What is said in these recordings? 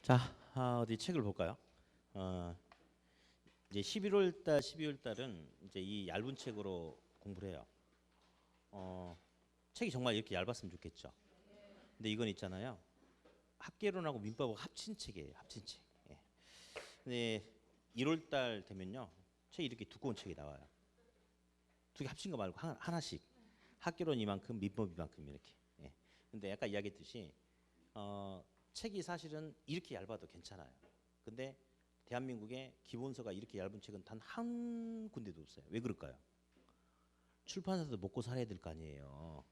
자, 어디 책을 볼까요? 어, 이제 11월 달, 12월 달은 이제 이 얇은 책으로 공부를 해요. 어, 책이 정말 이렇게 얇았으면 좋겠죠. 근데 이건 있잖아요. 학개론하고 민법하고 합친 책이에요. 합친 책. 예. 근데 1월 달 되면요. 책이 이렇게 두꺼운 책이 나와요. 두 개 합친 거 말고 하나씩. 학개론 이만큼, 민법 이만큼 이렇게. 예. 근데 아까 이야기했듯이 책이 사실은 이렇게 얇아도 괜찮아요. 근데 대한민국에 기본서가 이렇게 얇은 책은 단 한 군데도 없어요. 왜 그럴까요? 출판사도 먹고 살아야 될 거 아니에요.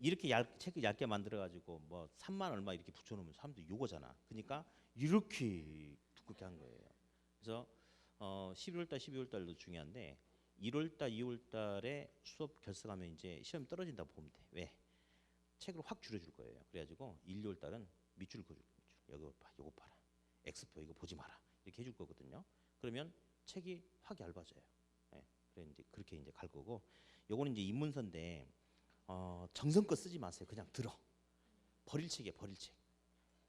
이렇게 책을 얇게 만들어가지고 뭐 3만 얼마 이렇게 붙여놓으면 사람들이 요거잖아. 그러니까 이렇게 두껍게 한 거예요. 그래서 11월 달, 12월 달도 중요한데 1월 달, 2월 달에 수업 결석하면 이제 시험이 떨어진다고 보면 돼. 왜? 책을 확 줄여줄 거예요. 그래가지고 1, 2월 달은 밑줄 그어줄 거예요. 여기 봐, 요거 봐라. X표 이거 보지 마라. 이렇게 해줄 거거든요. 그러면 책이 확 얇아져요. 예, 그래 이제 그렇게 이제 갈 거고, 요거는 이제 입문서인데 정성껏 쓰지 마세요. 그냥 들어. 버릴 책이에요. 버릴 책.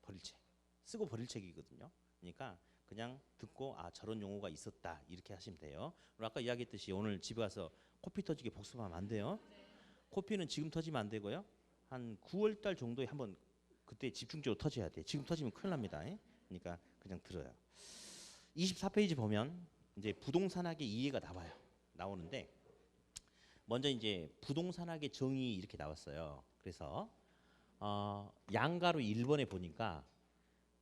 버릴 책. 쓰고 버릴 책이거든요. 그러니까 그냥 듣고 아 저런 용어가 있었다 이렇게 하시면 돼요. 그리고 아까 이야기했듯이 오늘 집에 가서 코피 터지게 복습하면 안 돼요. 코피는 지금 터지면 안 되고요. 한 9월 달 정도에 한번 그때 집중적으로 터져야 돼. 지금 터지면 큰일 납니다. 그러니까 그냥 들어요. 24페이지 보면 이제 부동산학의 이해가 나와요. 나오는데 먼저 이제 부동산학의 정의 이렇게 나왔어요. 그래서 양가로 1번에 보니까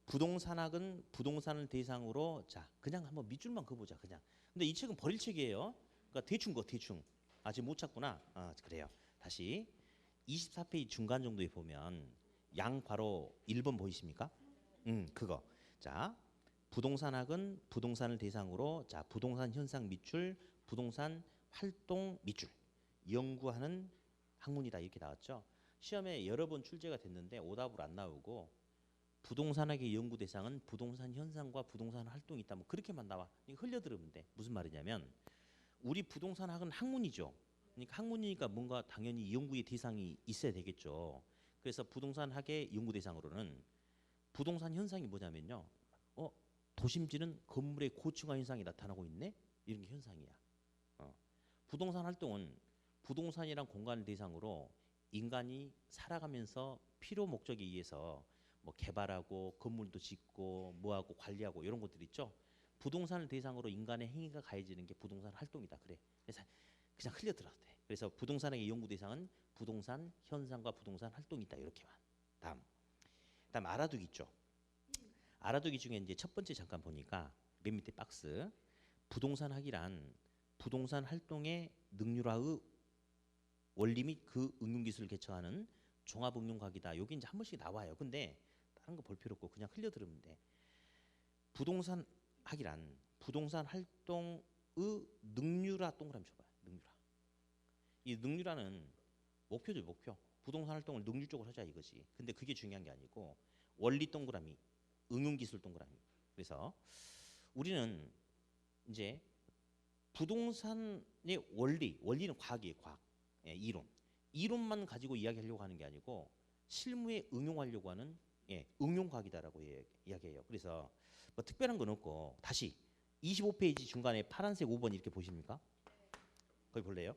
부동산학은 부동산을 대상으로 자 그냥 한번 밑줄만 그어보자 그냥. 근데 이 책은 버릴 책이에요. 그러니까 대충 거 대충. 아직 못 찾구나. 그래요. 다시 24페이지 중간 정도에 보면 양 바로 1번 보이십니까? 그거. 자, 부동산학은 부동산을 대상으로 자 부동산 현상 밑줄, 부동산 활동 밑줄 연구하는 학문이다 이렇게 나왔죠. 시험에 여러 번 출제가 됐는데 오답으로 안 나오고 부동산학의 연구 대상은 부동산 현상과 부동산 활동이 있다. 뭐 그렇게만 나와. 이거 흘려 들으면 돼. 무슨 말이냐면 우리 부동산학은 학문이죠. 그러니까 학문이니까 뭔가 당연히 연구의 대상이 있어야 되겠죠. 그래서 부동산학의 연구 대상으로는 부동산 현상이 뭐냐면요. 어, 도심지는 건물의 고층화 현상이 나타나고 있네. 이런 게 현상이야. 부동산 활동은 부동산이란 공간을 대상으로 인간이 살아가면서 필요 목적에 의해서 뭐 개발하고 건물도 짓고 뭐하고 관리하고 이런 것들 있죠. 부동산을 대상으로 인간의 행위가 가해지는 게 부동산 활동이다. 그래. 그래서 그냥 흘려 들어도 돼. 그래서 부동산의 연구 대상은 부동산 현상과 부동산 활동이 있다. 이렇게만. 다음 알아두기 있죠. 알아두기 중에 이제 첫 번째 잠깐 보니까 맨 밑에 박스 부동산 학이란 부동산 활동의 능률화의 원리 및 그 응용 기술을 개척하는 종합 응용학이다. 여기 이제 한 번씩 나와요. 근데 다른 거 볼 필요 없고 그냥 흘려 들으면 돼. 부동산 학이란 부동산 활동의 능률화 동그라미 쳐봐요. 능률화. 이 능률화는 목표죠, 목표. 부동산 활동을 능률적으로 하자 이거지. 근데 그게 중요한 게 아니고 원리 동그라미, 응용 기술 동그라미. 그래서 우리는 이제 부동산의 원리는 과학이에요, 과학. 예, 이론만 가지고 이야기하려고 하는 게 아니고 실무에 응용하려고 하는 응용과학이다라고 이야기해요. 그래서 뭐 특별한 건 없고 다시 25페이지 중간에 파란색 5번 이렇게 보십니까? 거기 볼래요?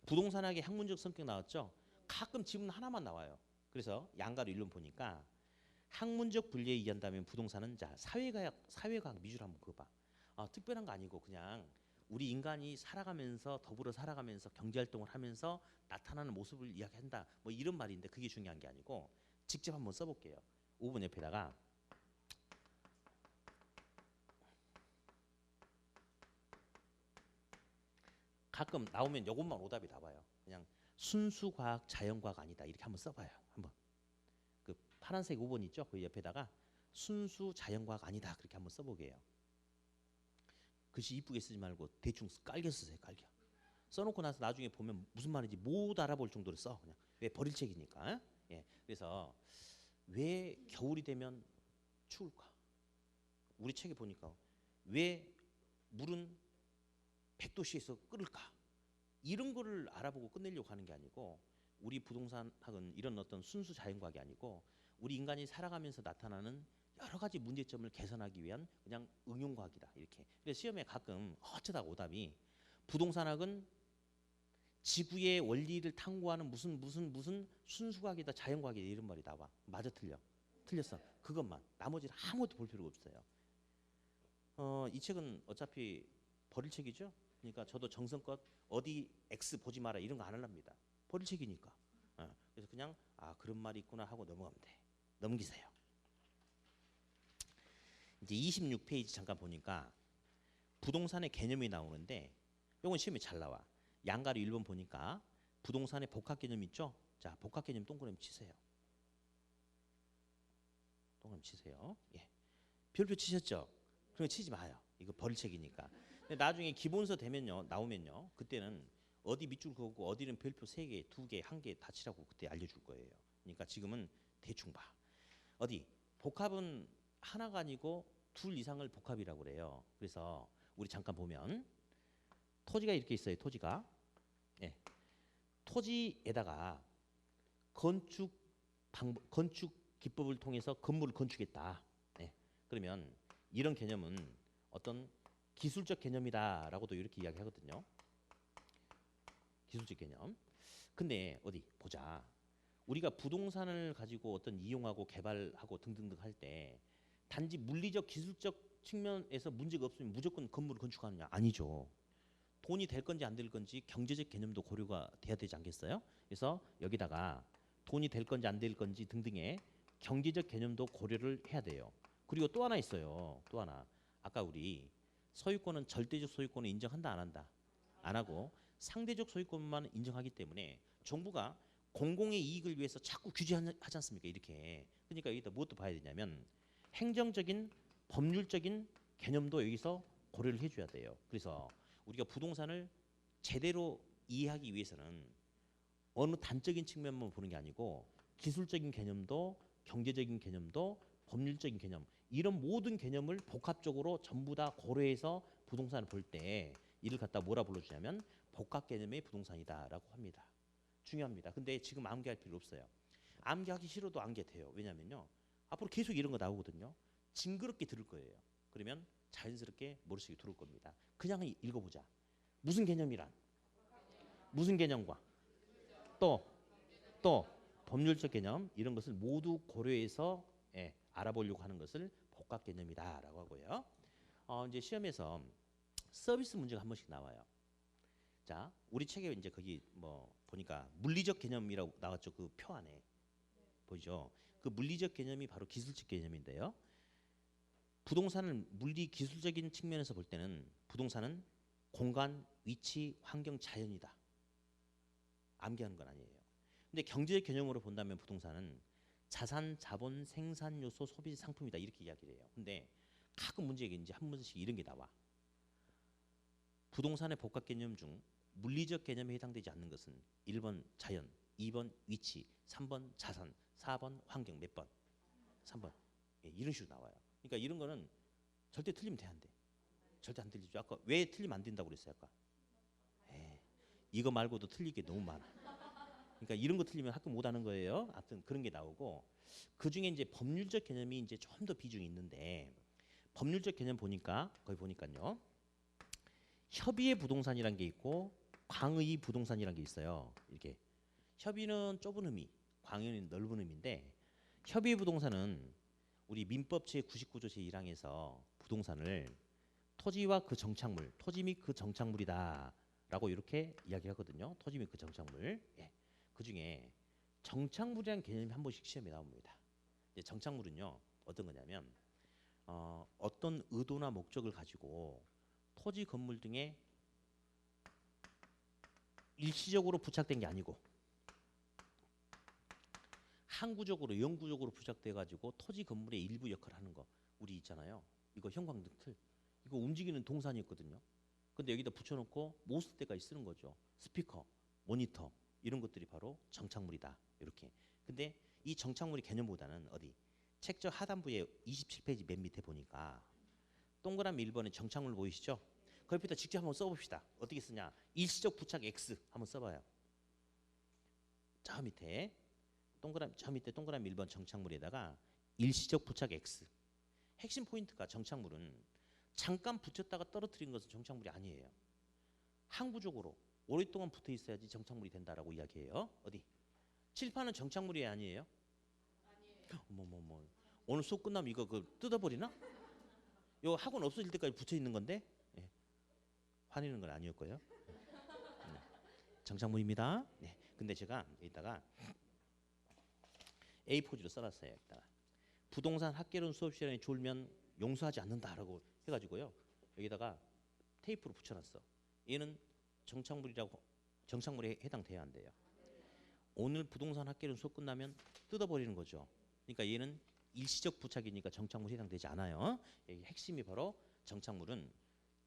부동산학의 학문적 성격 나왔죠? 가끔 지문 하나만 나와요. 그래서 양가로 일론 보니까 학문적 분리에 의한다면 부동산은 자 사회과학 미술 한번 그거 봐. 특별한 거 아니고 그냥 우리 인간이 살아가면서 더불어 살아가면서 경제활동을 하면서 나타나는 모습을 이야기한다. 뭐 이런 말인데 그게 중요한 게 아니고 직접 한번 써볼게요. 5번 옆에다가 가끔 나오면 이것만 오답이 나와요. 그냥 순수과학, 자연과학 아니다 이렇게 한번 써봐요. 한번 그 파란색 5번 있죠? 그 옆에다가 순수 자연과학 아니다 그렇게 한번 써보게 해요. 글씨 이쁘게 쓰지 말고 대충 깔겨 쓰세요. 깔겨. 써놓고 나서 나중에 보면 무슨 말인지 못 알아볼 정도로 써. 그냥 왜 버릴 책이니까. 예. 그래서 왜 겨울이 되면 추울까? 우리 책에 보니까 왜 물은 100도씨에서 끓을까? 이런 거를 알아보고 끝내려고 하는 게 아니고 우리 부동산학은 이런 어떤 순수 자연과학이 아니고 우리 인간이 살아가면서 나타나는 여러 가지 문제점을 개선하기 위한 그냥 응용과학이다 이렇게. 그래서 시험에 가끔 어쩌다 오답이 부동산학은 지구의 원리를 탐구하는 무슨 순수과학이다 자연과학이다 이런 말이 나와. 맞아 틀려? 틀렸어. 그것만. 나머지는 아무것도 볼 필요가 없어요. 이 책은 어차피 버릴 책이죠. 그러니까 저도 정성껏 어디 X 보지 마라 이런 거 안 하랍니다. 버릴 책이니까. 그래서 그냥 그런 말이 있구나 하고 넘어가면 돼. 넘기세요. 이제 26페이지 잠깐 보니까 부동산의 개념이 나오는데 이건 시험에 잘 나와. 양가로 1번 보니까 부동산의 복합 개념 있죠? 자, 복합 개념 동그라미 치세요. 동그라미 치세요. 예. 별표 치셨죠? 그럼 치지 마요. 이거 버릴 책이니까. 근데 나중에 기본서 되면요, 나오면요, 그때는 어디 밑줄 그었고 어디는 별표 3개, 2개, 1개 다 치라고 그때 알려줄 거예요. 그러니까 지금은 대충 봐. 어디 복합은 하나가 아니고 둘 이상을 복합이라고 그래요. 그래서 우리 잠깐 보면 토지가 이렇게 있어요. 토지가. 예. 토지에다가 건축 기법을 통해서 건물을 건축했다. 예. 그러면 이런 개념은 어떤 기술적 개념이다라고도 이렇게 이야기하거든요. 기술적 개념. 근데 어디 보자. 우리가 부동산을 가지고 어떤 이용하고 개발하고 등등등 할 때 단지 물리적 기술적 측면에서 문제가 없으면 무조건 건물을 건축하느냐? 아니죠. 돈이 될 건지 안 될 건지 경제적 개념도 고려가 돼야 되지 않겠어요? 그래서 여기다가 돈이 될 건지 안 될 건지 등등의 경제적 개념도 고려를 해야 돼요. 그리고 또 하나 있어요. 또 하나. 아까 우리 소유권은 절대적 소유권을 인정한다 안 한다? 안 하고 상대적 소유권만 인정하기 때문에 정부가 공공의 이익을 위해서 자꾸 규제하지 않습니까? 이렇게. 그러니까 여기다 무엇도 봐야 되냐면 행정적인 법률적인 개념도 여기서 고려를 해줘야 돼요. 그래서 우리가 부동산을 제대로 이해하기 위해서는 어느 단적인 측면만 보는 게 아니고 기술적인 개념도 경제적인 개념도 법률적인 개념 이런 모든 개념을 복합적으로 전부 다 고려해서 부동산을 볼 때 이를 갖다 뭐라 불러주냐면 복합 개념의 부동산이다라고 합니다. 중요합니다. 근데 지금 암기할 필요 없어요. 암기하기 싫어도 암기 돼요. 왜냐면요. 앞으로 계속 이런 거 나오거든요. 징그럽게 들을 거예요. 그러면 자연스럽게 머릿속에 들어올 겁니다. 그냥 읽어보자. 무슨 개념이란? 무슨 개념과? 또 법률적 개념 이런 것을 모두 고려해서 알아보려고 하는 것을 복합 개념이다라고 하고요. 이제 시험에서 서비스 문제가 한 번씩 나와요. 자, 우리 책에 이제 거기 뭐 보니까 물리적 개념이라고 나왔죠. 그 표 안에 보이죠. 그 물리적 개념이 바로 기술적 개념인데요. 부동산을 물리 기술적인 측면에서 볼 때는 부동산은 공간, 위치, 환경, 자연이다. 암기하는 건 아니에요. 근데 경제적 개념으로 본다면 부동산은 자산, 자본, 생산 요소, 소비 상품이다 이렇게 이야기를 해요. 근데 가끔 문제가 이제 한 번씩 이런 게 나와. 부동산의 복합 개념 중 물리적 개념에 해당되지 않는 것은 1번 자연, 2번 위치, 3번 자산, 4번 환경 몇 번? 3번. 이런 식으로 나와요. 그러니까 이런 거는 절대 틀리면 돼 안 돼? 절대 안 틀리죠. 아까 왜 틀리면 안 된다고 그랬어요 아까? 이거 말고도 틀릴 게 너무 많아. 그러니까 이런 거 틀리면 학교 못 하는 거예요. 아무튼 그런 게 나오고 그 중에 이제 법률적 개념이 이제 좀 더 비중이 있는데 법률적 개념 보니까 거기 보니까요. 협의의 부동산이란 게 있고 광의 부동산이란 게 있어요. 이렇게 협의는 좁은 의미, 광의는 넓은 의미인데 협의의 부동산은 우리 민법 제99조 제1항에서 부동산을 토지와 그 정착물, 토지 및 그 정착물이다라고 이렇게 이야기하거든요. 토지 및 그 정착물. 그 중에 정착물이라는 개념이 한 번씩 시험에 나옵니다. 이제 정착물은요 어떤 거냐면 어떤 의도나 목적을 가지고 토지, 건물 등에 일시적으로 부착된 게 아니고 항구적으로 영구적으로 부착돼 가지고 토지, 건물의 일부 역할을 하는 거 우리 있잖아요. 이거 형광등 틀 이거 움직이는 동산이었거든요. 근데 여기다 붙여놓고 못 쓸 때까지 쓰는 거죠. 스피커, 모니터 이런 것들이 바로 정착물이다. 이렇게. 근데 이 정착물의 개념보다는 어디 책저 하단부에 27페이지 맨 밑에 보니까 동그라미 1번에 정착물 보이시죠? 그 옆에다 직접 한번 써봅시다. 어떻게 쓰냐? 일시적 부착 X 한번 써봐요. 저 밑에 동그라미 1번 정착물에다가 일시적 부착 X 핵심 포인트가 정착물은 잠깐 붙였다가 떨어뜨린 것은 정착물이 아니에요. 항구적으로 오랫동안 붙어 있어야지 정착물이 된다라고 이야기해요. 어디? 칠판은 정착물이 아니에요? 뭐 오늘 수업 끝나면 이거 뜯어버리나? 이거 학원 없어질 때까지 붙여 있는 건데 예. 화내는 건 아니었고요. 정착물입니다. 네. 근데 제가 여기다가 A4지로 써놨어요. 여기다가 부동산 학개론 수업 시간에 졸면 용서하지 않는다라고 해가지고요. 여기다가 테이프로 붙여놨어. 얘는 정착물에 해당돼야 한대요. 오늘 부동산 학개론 수업 끝나면 뜯어버리는 거죠. 그러니까 얘는 일시적 부착이니까 정착물에 해당되지 않아요. 여기 핵심이 바로 정착물은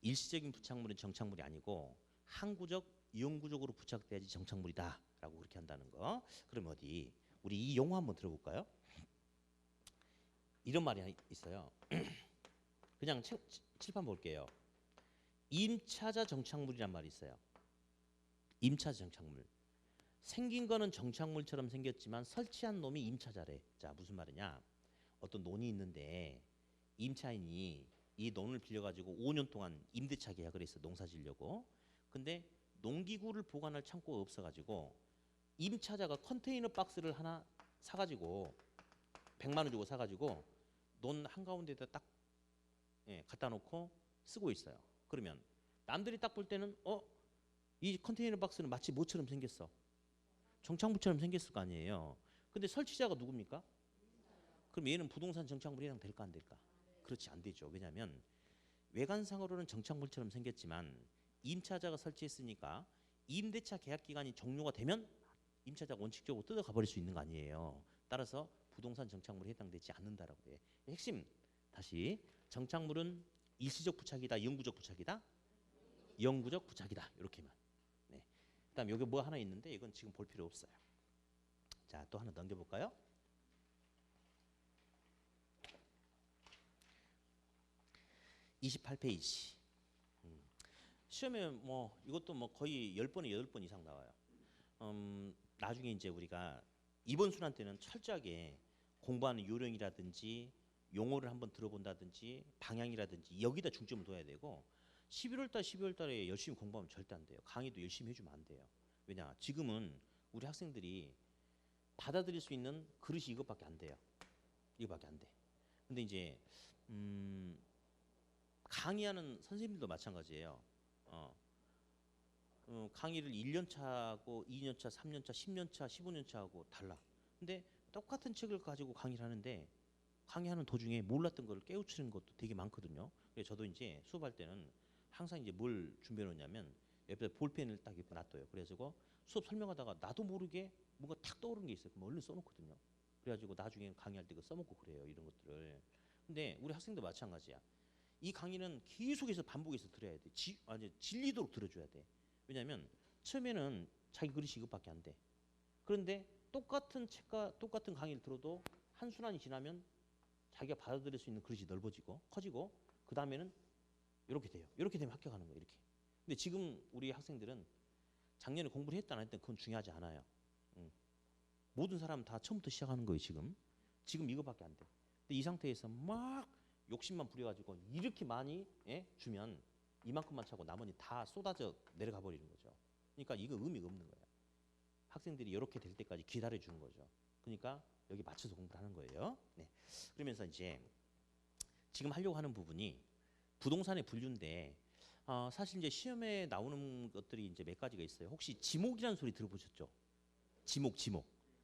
일시적인 부착물은 정착물이 아니고 항구적, 이용구적으로 부착돼야지 정착물이다라고 그렇게 한다는 거. 그럼 어디 우리 이 용어 한번 들어볼까요? 이런 말이 있어요. 그냥 칠판 볼게요. 임차자 정착물이란 말이 있어요. 임차자 정착물. 생긴 거는 정착물처럼 생겼지만 설치한 놈이 임차자래. 자, 무슨 말이냐? 어떤 논이 있는데 임차인이 이 논을 빌려가지고 5년 동안 임대차 계약을 했어. 농사 지려고. 근데 농기구를 보관할 창고가 없어가지고 임차자가 컨테이너 박스를 하나 사가지고 100만 원 주고 사가지고 논 한가운데다 딱 갖다 놓고 쓰고 있어요. 그러면 남들이 딱 볼 때는 이 컨테이너 박스는 마치 뭐처럼 생겼어. 정착물처럼 생겼을 거 아니에요. 근데 설치자가 누굽니까? 그럼 얘는 부동산 정착물이 해당될까 안 될까? 그렇지 안 되죠. 왜냐하면 외관상으로는 정착물처럼 생겼지만 임차자가 설치했으니까 임대차 계약 기간이 종료가 되면 임차자가 원칙적으로 뜯어가 버릴 수 있는 거 아니에요. 따라서 부동산 정착물에 해당되지 않는다라고 해. 핵심 다시 정착물은 일시적 부착이다, 영구적 부착이다, 영구적 부착이다 이렇게만. 네. 그다음 여기 뭐 하나 있는데 이건 지금 볼 필요 없어요. 자, 또 하나 넘겨볼까요? 28페이지. 시험에 뭐 이것도 뭐 거의 10번에 8번 이상 나와요. 나중에 이제 우리가 이번 순환 때는 철저하게 공부하는 요령이라든지 용어를 한번 들어본다든지 방향이라든지 여기다 중점을 둬야 되고 11월 달 12월 달에 열심히 공부하면 절대 안 돼요. 강의도 열심히 해주면 안 돼요. 왜냐? 지금은 우리 학생들이 받아들일 수 있는 그릇이 이것밖에 안 돼요. 이거밖에 안 돼. 근데 이제 강의하는 선생님들도 마찬가지예요. 강의를 1년 차하고 2년 차, 3년 차, 10년 차, 15년 차하고 달라. 근데 똑같은 책을 가지고 강의를 하는데 강의하는 도중에 몰랐던 걸 깨우치는 것도 되게 많거든요. 그래서 저도 이제 수업할 때는 항상 이제 뭘 준비해 놓냐면 옆에 볼펜을 딱 옆에 놔둬요. 그래가지고 수업 설명하다가 나도 모르게 뭔가 탁 떠오르는 게 있어요. 그럼 얼른 써놓거든요. 그래가지고 나중에 강의할 때 그 써먹고 그래요. 이런 것들을. 근데 우리 학생도 마찬가지야. 이 강의는 계속해서 반복해서 들어야 돼. 아니 질리도록 들어줘야 돼. 왜냐하면 처음에는 자기 그릇이 이것밖에 안 돼. 그런데 똑같은 책과 똑같은 강의를 들어도 한 순환이 지나면 자기가 받아들일 수 있는 그릇이 넓어지고 커지고 그 다음에는 이렇게 돼요. 이렇게 되면 합격하는 거예요. 이렇게. 근데 지금 우리 학생들은 작년에 공부를 했다 안 했다 그건 중요하지 않아요. 모든 사람 다 처음부터 시작하는 거예요. 지금 이거밖에 안 돼. 근데 이 상태에서 막 욕심만 부려가지고 이렇게 많이 주면 이만큼만 차고 나머지 다 쏟아져 내려가 버리는 거죠. 그러니까 이거 의미가 없는 거예요. 학생들이 이렇게 될 때까지 기다려 주는 거죠. 그러니까 여기 맞춰서 공부를 하는 거예요. 네. 그러면서 이제 지금 하려고 하는 부분이 부동산의 분류인데 사실 이제 시험에 나오는 것들이 이제 몇 가지가 있어요. 혹시 지목이라는 소리 들어보셨죠? 지목.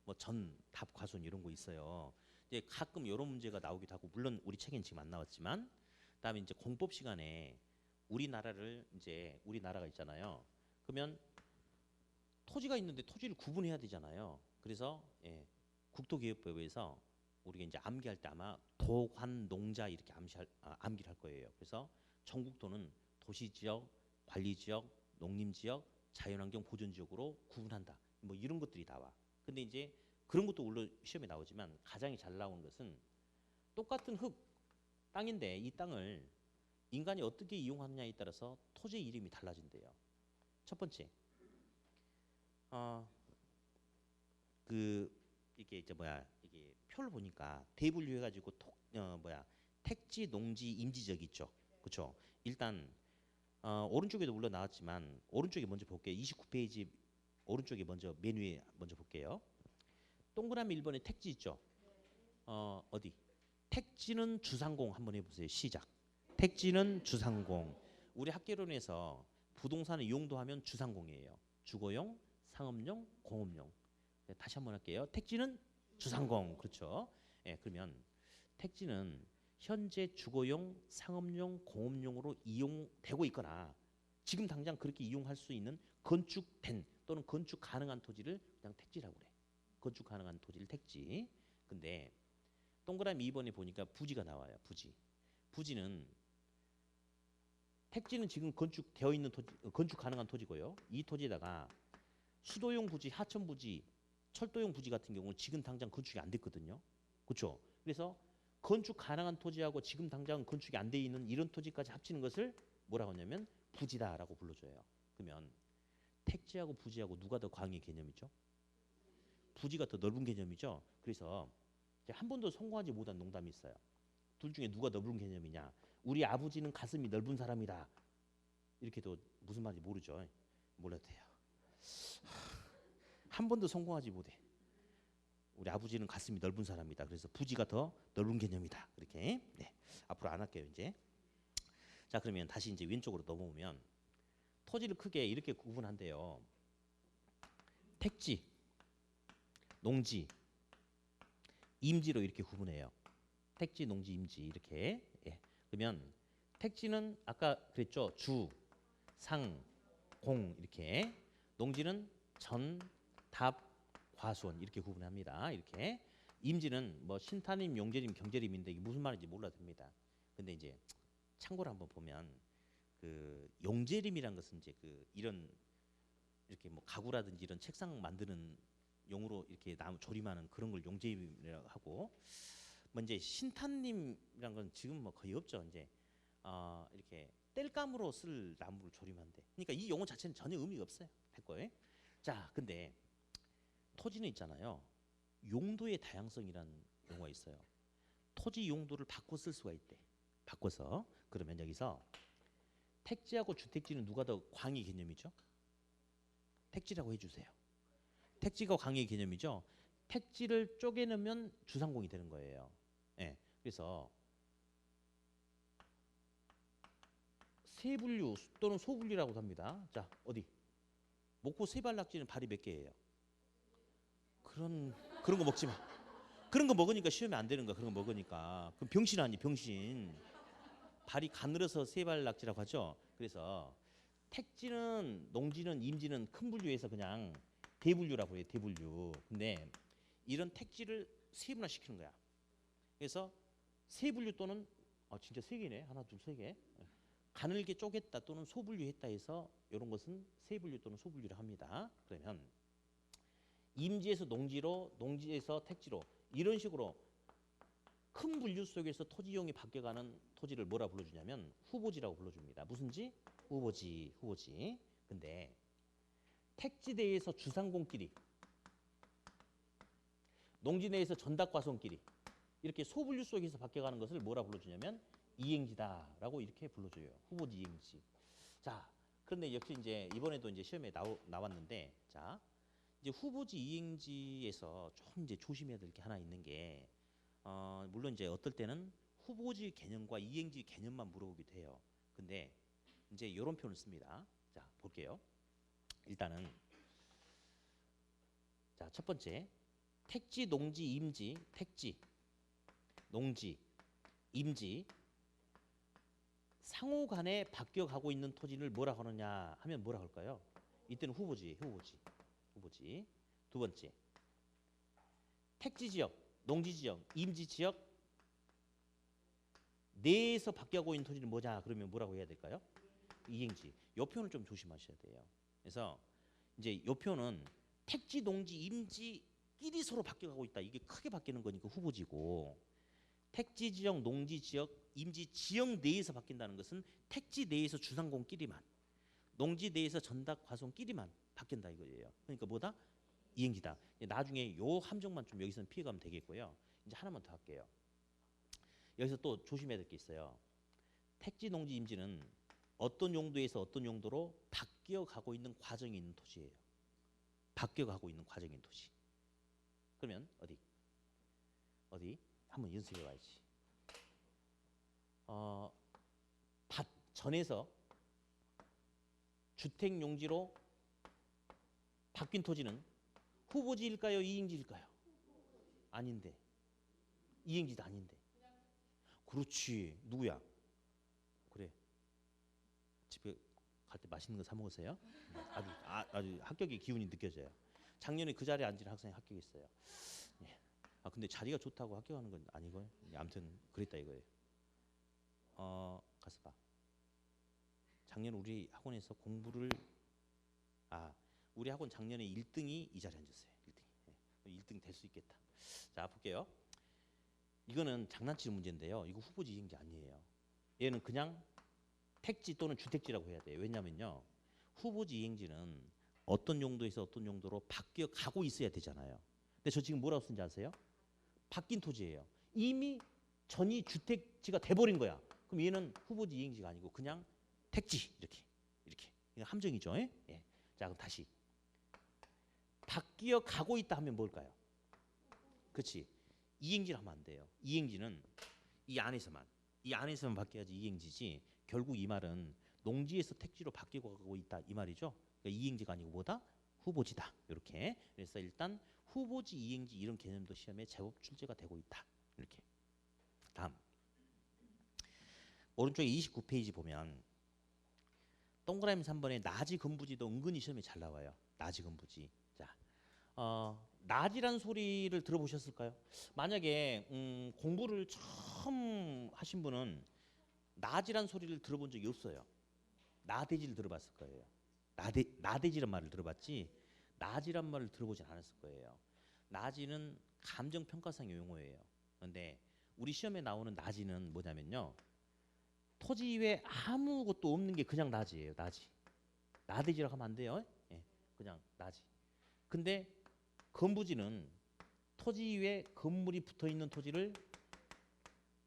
뭐 전, 답, 과손 이런 거 있어요. 이제 가끔 이런 문제가 나오기도 하고 물론 우리 책엔 지금 안 나왔지만 그다음에 이제 공법 시간에 우리나라가 있잖아요. 그러면 토지가 있는데 토지를 구분해야 되잖아요. 그래서 국토기획법에서 우리가 이제 암기할 때 아마 도관농자 이렇게 암기를 할 거예요. 그래서 전국도는 도시지역, 관리지역, 농림지역, 자연환경 보존지역으로 구분한다. 뭐 이런 것들이 나와. 근데 이제 그런 것도 물론 시험에 나오지만 가장 잘 나오는 것은 똑같은 땅인데 이 땅을 인간이 어떻게 이용하느냐에 따라서 토지의 이름이 달라진대요. 첫 번째, 이게 이제 이게 표를 보니까 대분류해가지고 택지, 농지, 임지적 있죠. 그렇죠? 일단 오른쪽에도 물론 나왔지만 오른쪽에 먼저 볼게요. 29페이지 오른쪽에 먼저 맨 위에 먼저 볼게요. 동그라미 1번에 택지 있죠. 어디? 택지는 주상공 한번 해보세요. 시작. 택지는 주상공. 우리 학개론에서 부동산의 용도하면 주상공이에요. 주거용, 상업용, 공업용. 네, 다시 한번 할게요. 택지는 주상공. 그렇죠? 예, 그러면 택지는 현재 주거용, 상업용, 공업용으로 이용되고 있거나 지금 당장 그렇게 이용할 수 있는 건축된 또는 건축 가능한 토지를 그냥 택지라고 그래. 건축 가능한 토지를 택지. 근데 동그라미 2번에 보니까 부지가 나와요. 부지. 부지는 택지는 지금 건축되어 있는 토지, 건축 가능한 토지고요. 이 토지에다가 수도용 부지, 하천 부지, 철도용 부지 같은 경우는 지금 당장 건축이 안 됐거든요. 그렇죠? 그래서 건축 가능한 토지하고 지금 당장 건축이 안 돼 있는 이런 토지까지 합치는 것을 뭐라고 하냐면 부지다라고 불러줘요. 그러면 택지하고 부지하고 누가 더 광의 개념이죠? 부지가 더 넓은 개념이죠. 그래서 한 번도 성공하지 못한 농담이 있어요. 둘 중에 누가 넓은 개념이냐? 우리 아버지는 가슴이 넓은 사람이다. 이렇게도 무슨 말인지 모르죠. 몰라도 돼요. 한 번도 성공하지 못해. 우리 아버지는 가슴이 넓은 사람이다. 그래서 부지가 더 넓은 개념이다. 이렇게. 네. 앞으로 안 할게요, 이제. 자, 그러면 다시 이제 왼쪽으로 넘어오면 토지를 크게 이렇게 구분한대요. 택지, 농지, 임지로 이렇게 구분해요. 택지, 농지, 임지 이렇게. 예. 그러면 택지는 아까 그랬죠. 주, 상, 공 이렇게. 농지는 전, 답, 과수원 이렇게 구분합니다. 이렇게. 임지는 뭐 신타림, 용재림, 경재림인데 이게 무슨 말인지 몰라도 됩니다. 근데 이제 참고로 한번 보면 그 용재림이란 것은 이제 그 이런 이렇게 뭐 가구라든지 이런 책상 만드는 용으로 이렇게 나무 조림하는 그런 걸 용재림이라고 하고 뭐 이제 신탄림이란 건 지금 뭐 거의 없죠. 이제 이렇게 땔감으로 쓸 나무를 조림한대. 그러니까 이 용어 자체는 전혀 의미가 없어요. 됐고요. 자, 근데 토지는 있잖아요. 용도의 다양성이라는 용어가 있어요. 토지 용도를 바꿔 쓸 수가 있대. 바꿔서. 그러면 여기서 택지하고 주택지는 누가 더 광의 개념이죠? 택지라고 해주세요. 택지가 광의 개념이죠. 택지를 쪼개놓으면 주상공이 되는 거예요. 예. 그래서 세분류 또는 소분류라고 합니다. 자, 어디? 목포 세발낙지는 발이 몇 개예요? 그런 거 먹지 마. 그런 거 먹으니까 시험에 안 되는 거야. 그런 거 먹으니까. 그럼 병신 아니 병신. 발이 가늘어서 세발낙지라고 하죠. 그래서 택지는 농지는 임지는 큰 분류에서 그냥 대분류라고 해요. 대분류. 근데 이런 택지를 세분화 시키는 거야. 그래서 세분류 또는 진짜 세 개네. 하나, 둘, 세 개. 가늘게 쪼갰다 또는 소분류했다 해서 이런 것은 세분류 또는 소분류를 합니다. 그러면 임지에서 농지로, 농지에서 택지로 이런 식으로 큰 분류 속에서 토지용이 바뀌어가는 토지를 뭐라 불러주냐면 후보지라고 불러줍니다. 무슨지? 후보지, 후보지. 근데 택지 내에서 주상공끼리, 농지 내에서 전답과송끼리 이렇게 소분류 속에서 바뀌어가는 것을 뭐라 불러주냐면 이행지다라고 이렇게 불러줘요. 후보지 이행지. 자, 그런데 역시 이제 이번에도 이제 시험에 나왔는데, 자, 이제 후보지 이행지에서 좀 이제 조심해야 될 게 하나 있는 게, 물론 이제 어떨 때는 후보지 개념과 이행지 개념만 물어보기도 해요. 근데 이제 이런 표현을 씁니다. 자, 볼게요. 일단은 자, 첫 번째 택지, 농지, 임지, 택지, 농지, 임지 상호 간에 바뀌어가고 있는 토지를 뭐라 하느냐 하면 뭐라 할까요? 이때는 후보지, 후보지, 후보지. 두 번째 택지 지역, 농지 지역, 임지 지역 내에서 바뀌어가고 있는 토지는 뭐냐 그러면 뭐라고 해야 될까요? 이행지. 요 표현을 좀 조심하셔야 돼요. 그래서 이제 요 표현은 택지, 농지, 임지끼리 서로 바뀌어가고 있다. 이게 크게 바뀌는 거니까 후보지고, 택지 지역, 농지 지역, 임지 지역 내에서 바뀐다는 것은 택지 내에서 주상공끼리만, 농지 내에서 전답 과송끼리만 바뀐다 이거예요. 그러니까 뭐다? 이행지다. 나중에 요 함정만 좀 여기서는 피해가면 되겠고요. 이제 하나만 더 할게요. 여기서 또 조심해야 될 게 있어요. 택지, 농지, 임지는 어떤 용도에서 어떤 용도로 바뀌어 가고 있는 과정이 있는 토지예요. 바뀌어 가고 있는 과정인 토지. 그러면 어디 한번 연습해 봐야지. 밭 전에서 주택 용지로 바뀐 토지는 후보지일까요? 이행지일까요? 아닌데. 이행지도 아닌데. 그렇지. 누구야? 그래. 집에 갈 때 맛있는 거 사 먹으세요? 아주 합격의 기운이 느껴져요. 작년에 그 자리에 앉은 학생이 합격했어요. 예. 근데 자리가 좋다고 합격하는 건 아니고요. 아무튼 그랬다 이거예요. 가서 봐. 작년 우리 학원에서 공부를 우리 학원 작년에 1등이 이 자리에 앉았어요. 1등. 예. 1등 될 수 있겠다. 자, 볼게요. 이거는 장난치는 문제인데요. 이거 후보지 이행지 아니에요. 얘는 그냥 택지 또는 주택지라고 해야 돼요. 왜냐면요. 후보지 이행지는 어떤 용도에서 어떤 용도로 바뀌어 가고 있어야 되잖아요. 근데 저 지금 뭐라고 쓴지 아세요? 바뀐 토지예요. 이미 전이 주택지가 돼버린 거야. 그럼 얘는 후보지 이행지가 아니고 그냥 택지 이렇게. 이거 함정이죠. 예? 예. 자, 그럼 다시 바뀌어 가고 있다 하면 뭘까요? 그렇지. 이행지를 하면 안 돼요. 이행지는 이 안에서만 바뀌어야지 이행지지. 결국 이 말은 농지에서 택지로 바뀌고 가고 있다 이 말이죠. 그러니까 이행지가 아니고 뭐다? 후보지다. 이렇게. 그래서 일단 후보지 이행지 이런 개념도 시험에 제법 출제가 되고 있다. 이렇게. 다음 오른쪽에 29페이지 보면 동그라미 3번에 나지 건부지도 은근히 시험에 잘 나와요. 나지 건부지. 자, 나지란 소리를 들어보셨을까요? 만약에 공부를 처음 하신 분은 나지란 소리를 들어본 적이 없어요. 나대지를 들어봤을 거예요. 나대지란 말을 들어봤지 나지란 말을 들어보진 않았을 거예요. 나지는 감정평가상의 용어예요. 그런데 우리 시험에 나오는 나지는 뭐냐면요. 토지 위에 아무것도 없는 게 그냥 나지예요. 나지. 나대지라고 하면 안 돼요. 예, 그냥 나지. 근데 건부지는 토지 위에 건물이 붙어있는 토지를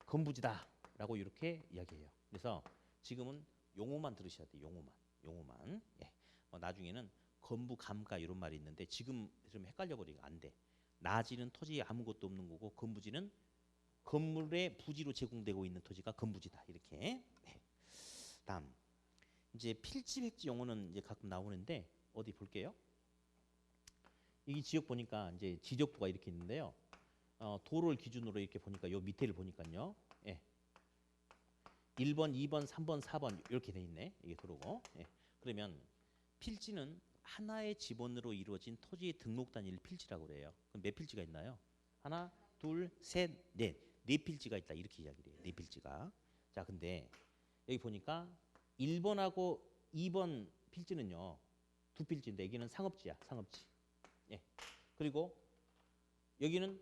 건부지다라고 이렇게 이야기해요. 그래서 지금은 용어만 들으셔야 돼요. 용어만. 예. 나중에는 건부, 감가 이런 말이 있는데 지금 좀 헷갈려 버리면 안 돼. 나지는 토지에 아무것도 없는 거고 건부지는 건물의 부지로 제공되고 있는 토지가 건부지다. 이렇게. 네. 다음 이제 필지 획지 용어는 이제 가끔 나오는데 어디 볼게요. 이 지역 보니까 이제 지적도가 이렇게 있는데요. 도로를 기준으로 이렇게 보니까 요 밑에를 보니까요. 예. 1번, 2번, 3번, 4번 이렇게 돼 있네. 이게 도로고. 예. 그러면 필지는 하나의 지번으로 이루어진 토지의 등록 단위를 필지라고 그래요. 그럼 몇 필지가 있나요? 하나, 둘, 셋, 넷. 네 필지가 있다. 이렇게 이야기를 해요. 네 필지가. 자, 근데 여기 보니까 1번하고 2번 필지는요. 두 필지인데 여기는 상업지야. 상업지. 예. 그리고 여기는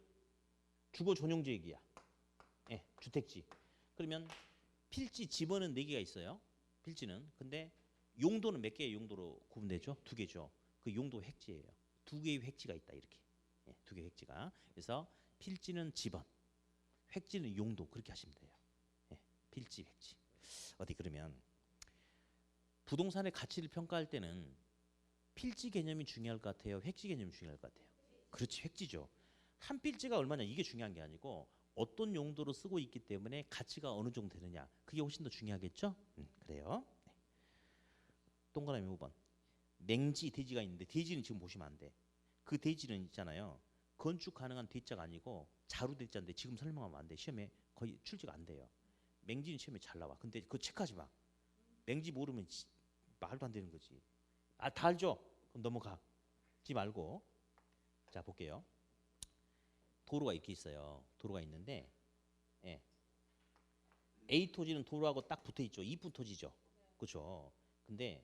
주거 전용 지역이야. 예. 주택지. 그러면 필지 지번은 4개가 있어요. 필지는. 근데 용도는 몇 개의 용도로 구분되죠? 2개죠. 그 용도 획지예요. 2개의 획지가 있다. 이렇게. 예. 2개의 획지가. 그래서 필지는 지번, 획지는 용도 그렇게 하시면 돼요. 예. 필지, 획지. 어디 그러면 부동산의 가치를 평가할 때는 필지 개념이 중요할 것 같아요? 획지 개념이 중요할 것 같아요? 그렇지, 획지죠. 한 필지가 얼마냐 이게 중요한 게 아니고 어떤 용도로 쓰고 있기 때문에 가치가 어느 정도 되느냐 그게 훨씬 더 중요하겠죠? 그래요. 네. 동그라미 5번. 맹지, 대지가 있는데 대지는 지금 보시면 안 돼. 그 대지는 있잖아요. 건축 가능한 대자가 아니고 자루 대자인데 지금 설명하면 안 돼. 시험에 거의 출제가 안 돼요. 맹지는 시험에 잘 나와. 근데 그거 체크하지 마. 맹지 모르면 말도 안 되는 거지. 다 알죠? 그럼 넘어가지 말고. 자, 볼게요. 도로가 이렇게 있어요. 도로가 있는데 예. A 토지는 도로하고 딱 붙어 있죠. 이쁜 토지죠. 그렇죠? 근데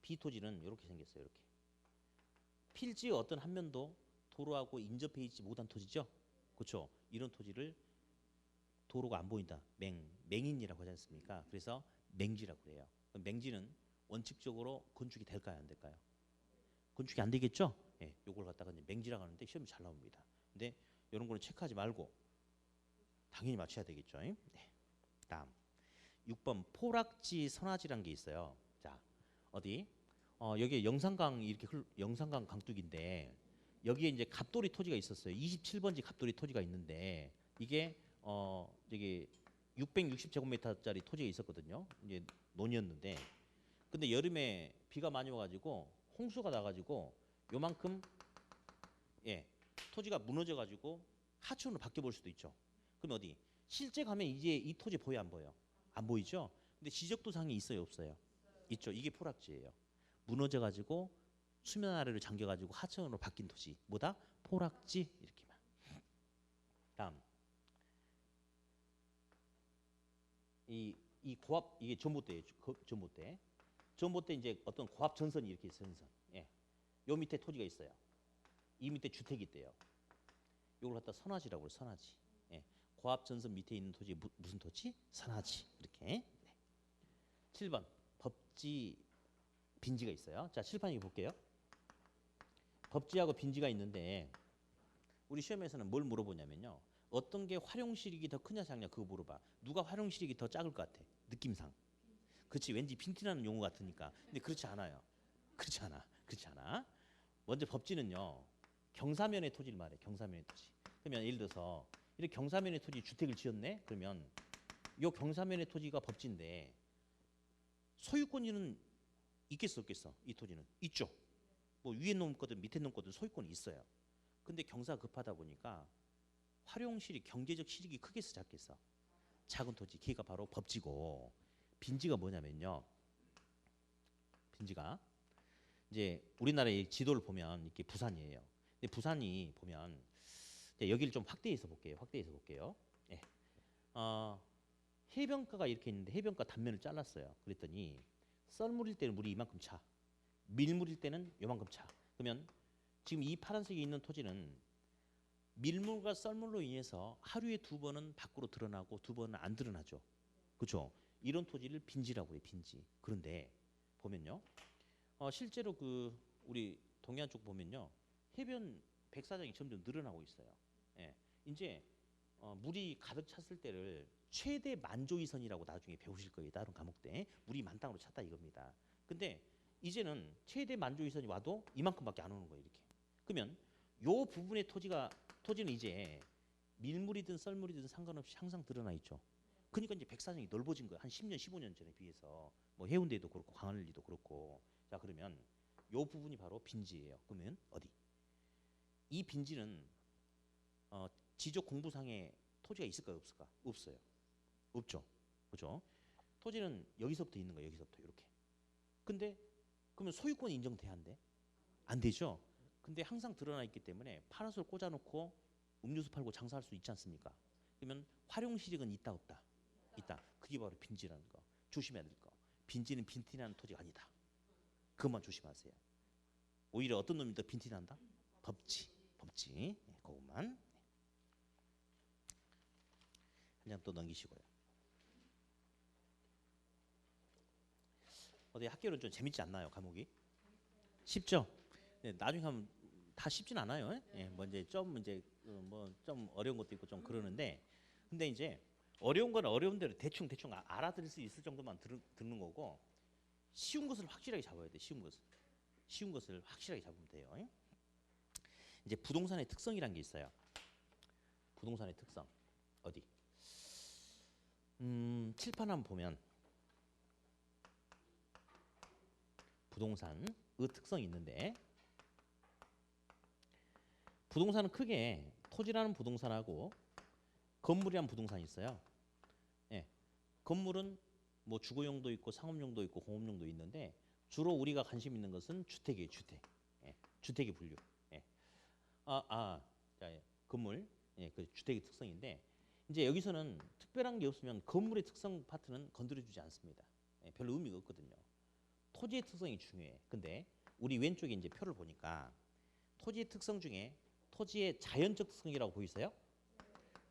B 토지는 이렇게 생겼어요. 이렇게. 필지의 어떤 한 면도 도로하고 인접해 있지 못한 토지죠. 그렇죠? 이런 토지를 도로가 안 보인다. 맹인이라고 하지 않습니까? 그래서 맹지라고 그래요. 그럼 맹지는 원칙적으로 건축이 될까요, 안 될까요? 건축이 안 되겠죠? 예, 요걸 갖다가 이제 맹지라고 하는데 시험이 잘 나옵니다. 근데 이런 거는 체크하지 말고 당연히 맞춰야 되겠죠. 네. 다음 6번 포락지 선화지라는 게 있어요. 자, 어디? 여기 영산강 이렇게 영산강 강둑인데 여기에 이제 갑돌이 토지가 있었어요. 27번지 갑돌이 토지가 있는데 이게 저기 660제곱미터짜리 토지가 있었거든요. 이제 논이었는데 근데 여름에 비가 많이 와가지고 홍수가 나가지고 요만큼 예 토지가 무너져가지고 하천으로 바뀌어 볼 수도 있죠. 그럼 어디? 실제 가면 이제 이 토지 보여 안 보여? 안 보이죠? 근데 지적도상이 있어요 없어요? 있죠. 이게 포락지예요. 무너져가지고 수면 아래로 잠겨가지고 하천으로 바뀐 토지 뭐다? 포락지 이렇게만. 다음 이 고압 이게 전봇대예요. 전봇대. 전봇대 이제 어떤 고압 전선이 이렇게 있어요. 전선. 예. 요 밑에 토지가 있어요. 이 밑에 주택이 있대요. 이걸 갖다 선화지라고 그래요. 선화지. 예. 고압 전선 밑에 있는 토지 무슨 토지? 선화지. 이렇게. 네. 7번 법지 빈지가 있어요. 자, 칠판 이거 볼게요. 법지하고 빈지가 있는데 우리 시험에서는 뭘 물어보냐면요. 어떤 게 활용실익이 더 크냐 작냐 그거 물어봐. 누가 활용실익이 더 작을 것 같아? 느낌상. 그렇지. 왠지 빈티나는 용어 같으니까. 근데 그렇지 않아요. 그렇지 않아. 그렇지 않아. 먼저 법지는요. 경사면의 토지를 말해. 경사면의 토지. 그러면 예를 들어서 이렇게 경사면의 토지 주택을 지었네. 그러면 이 경사면의 토지가 법지인데 소유권자는 있겠어 없겠어? 이 토지는 있죠. 뭐 위에 놈 거든 밑에 놈 거든 소유권이 있어요. 근데 경사가 급하다 보니까 활용실익, 경제적 실익이 크겠어 작겠어? 작은 토지, 걔가 바로 법지고 빈지가 뭐냐면요. 빈지가 이제 우리나라의 지도를 보면 이렇게 부산이에요. 근데 부산이 보면 여기를 좀 확대해서 볼게요. 확대해서 볼게요. 예. 해변가가 이렇게 있는데 해변가 단면을 잘랐어요. 그랬더니 썰물일 때는 물이 이만큼 차. 밀물일 때는 요만큼 차. 그러면 지금 이 파란색에 있는 토지는 밀물과 썰물로 인해서 하루에 2번은 밖으로 드러나고 2번은 안 드러나죠. 그렇죠? 이런 토지를 빈지라고 해요. 빈지. 그런데 보면요. 실제로 그 우리 동해안 쪽 보면요. 해변 백사장이 점점 늘어나고 있어요. 예. 이제 물이 가득 찼을 때를 최대 만조이선이라고 나중에 배우실 거예요. 다른 과목 때. 물이 만땅으로 찼다 이겁니다. 근데 이제는 최대 만조이선이 와도 이만큼밖에 안 오는 거예요. 이렇게. 그러면 요 부분의 토지는 이제 밀물이든 썰물이든 상관없이 항상 드러나 있죠. 그러니까 이제 백사장이 넓어진 거예요. 한 10년, 15년 전에 비해서. 뭐 해운대도 그렇고 광안리도 그렇고. 자, 그러면 요 부분이 바로 빈지예요. 그러면 어디? 이 빈지는 지적 공부상에 토지가 있을까요, 없을까? 없어요. 없죠. 그죠? 토지는 여기서부터 있는 거예요. 여기서부터 이렇게. 근데 그러면 소유권이 인정돼야 한대? 안 되죠. 근데 항상 드러나 있기 때문에 파라솔 꽂아놓고 음료수 팔고 장사할 수 있지 않습니까? 그러면 활용실익은 있다 없다? 있다. 그게 바로 빈지라는 거. 조심해야 될 거. 빈지는 빈티나는 토지가 아니다. 그것만 조심하세요. 오히려 어떤 놈이 더 빈티난다? 법지. 법지. 네, 그것만. 네. 한 장 또 넘기시고요. 어디 학교는 좀 재밌지 않나요, 과목이? 쉽죠? 네, 나중에 하면 다 쉽진 않아요. 예, 뭐 이제 뭐 좀 어려운 것도 있고 좀 그러는데, 근데 이제 어려운 건 어려운 대로 대충 알아들을 수 있을 정도만 듣는 거고, 쉬운 것을 확실하게 잡아야 돼. 쉬운 것을 확실하게 잡으면 돼요. 이제 부동산의 특성이란 게 있어요. 부동산의 특성 어디? 칠판 한번 보면 부동산의 특성이 있는데 부동산은 크게 토지라는 부동산하고 건물이라는 부동산이 있어요. 예, 건물은 뭐 주거용도 있고 상업용도 있고 공업용도 있는데 주로 우리가 관심 있는 것은 주택이에요. 주택. 예, 주택의 분류. 예. 자, 건물. 예, 그 주택의 특성인데 이제 여기서는 특별한 게 없으면 건물의 특성 파트는 건드려주지 않습니다. 예, 별로 의미가 없거든요. 토지의 특성이 중요해. 근데 우리 왼쪽에 이제 표를 보니까 토지의 특성 중에 토지의 자연적 특성이라고 보이세요?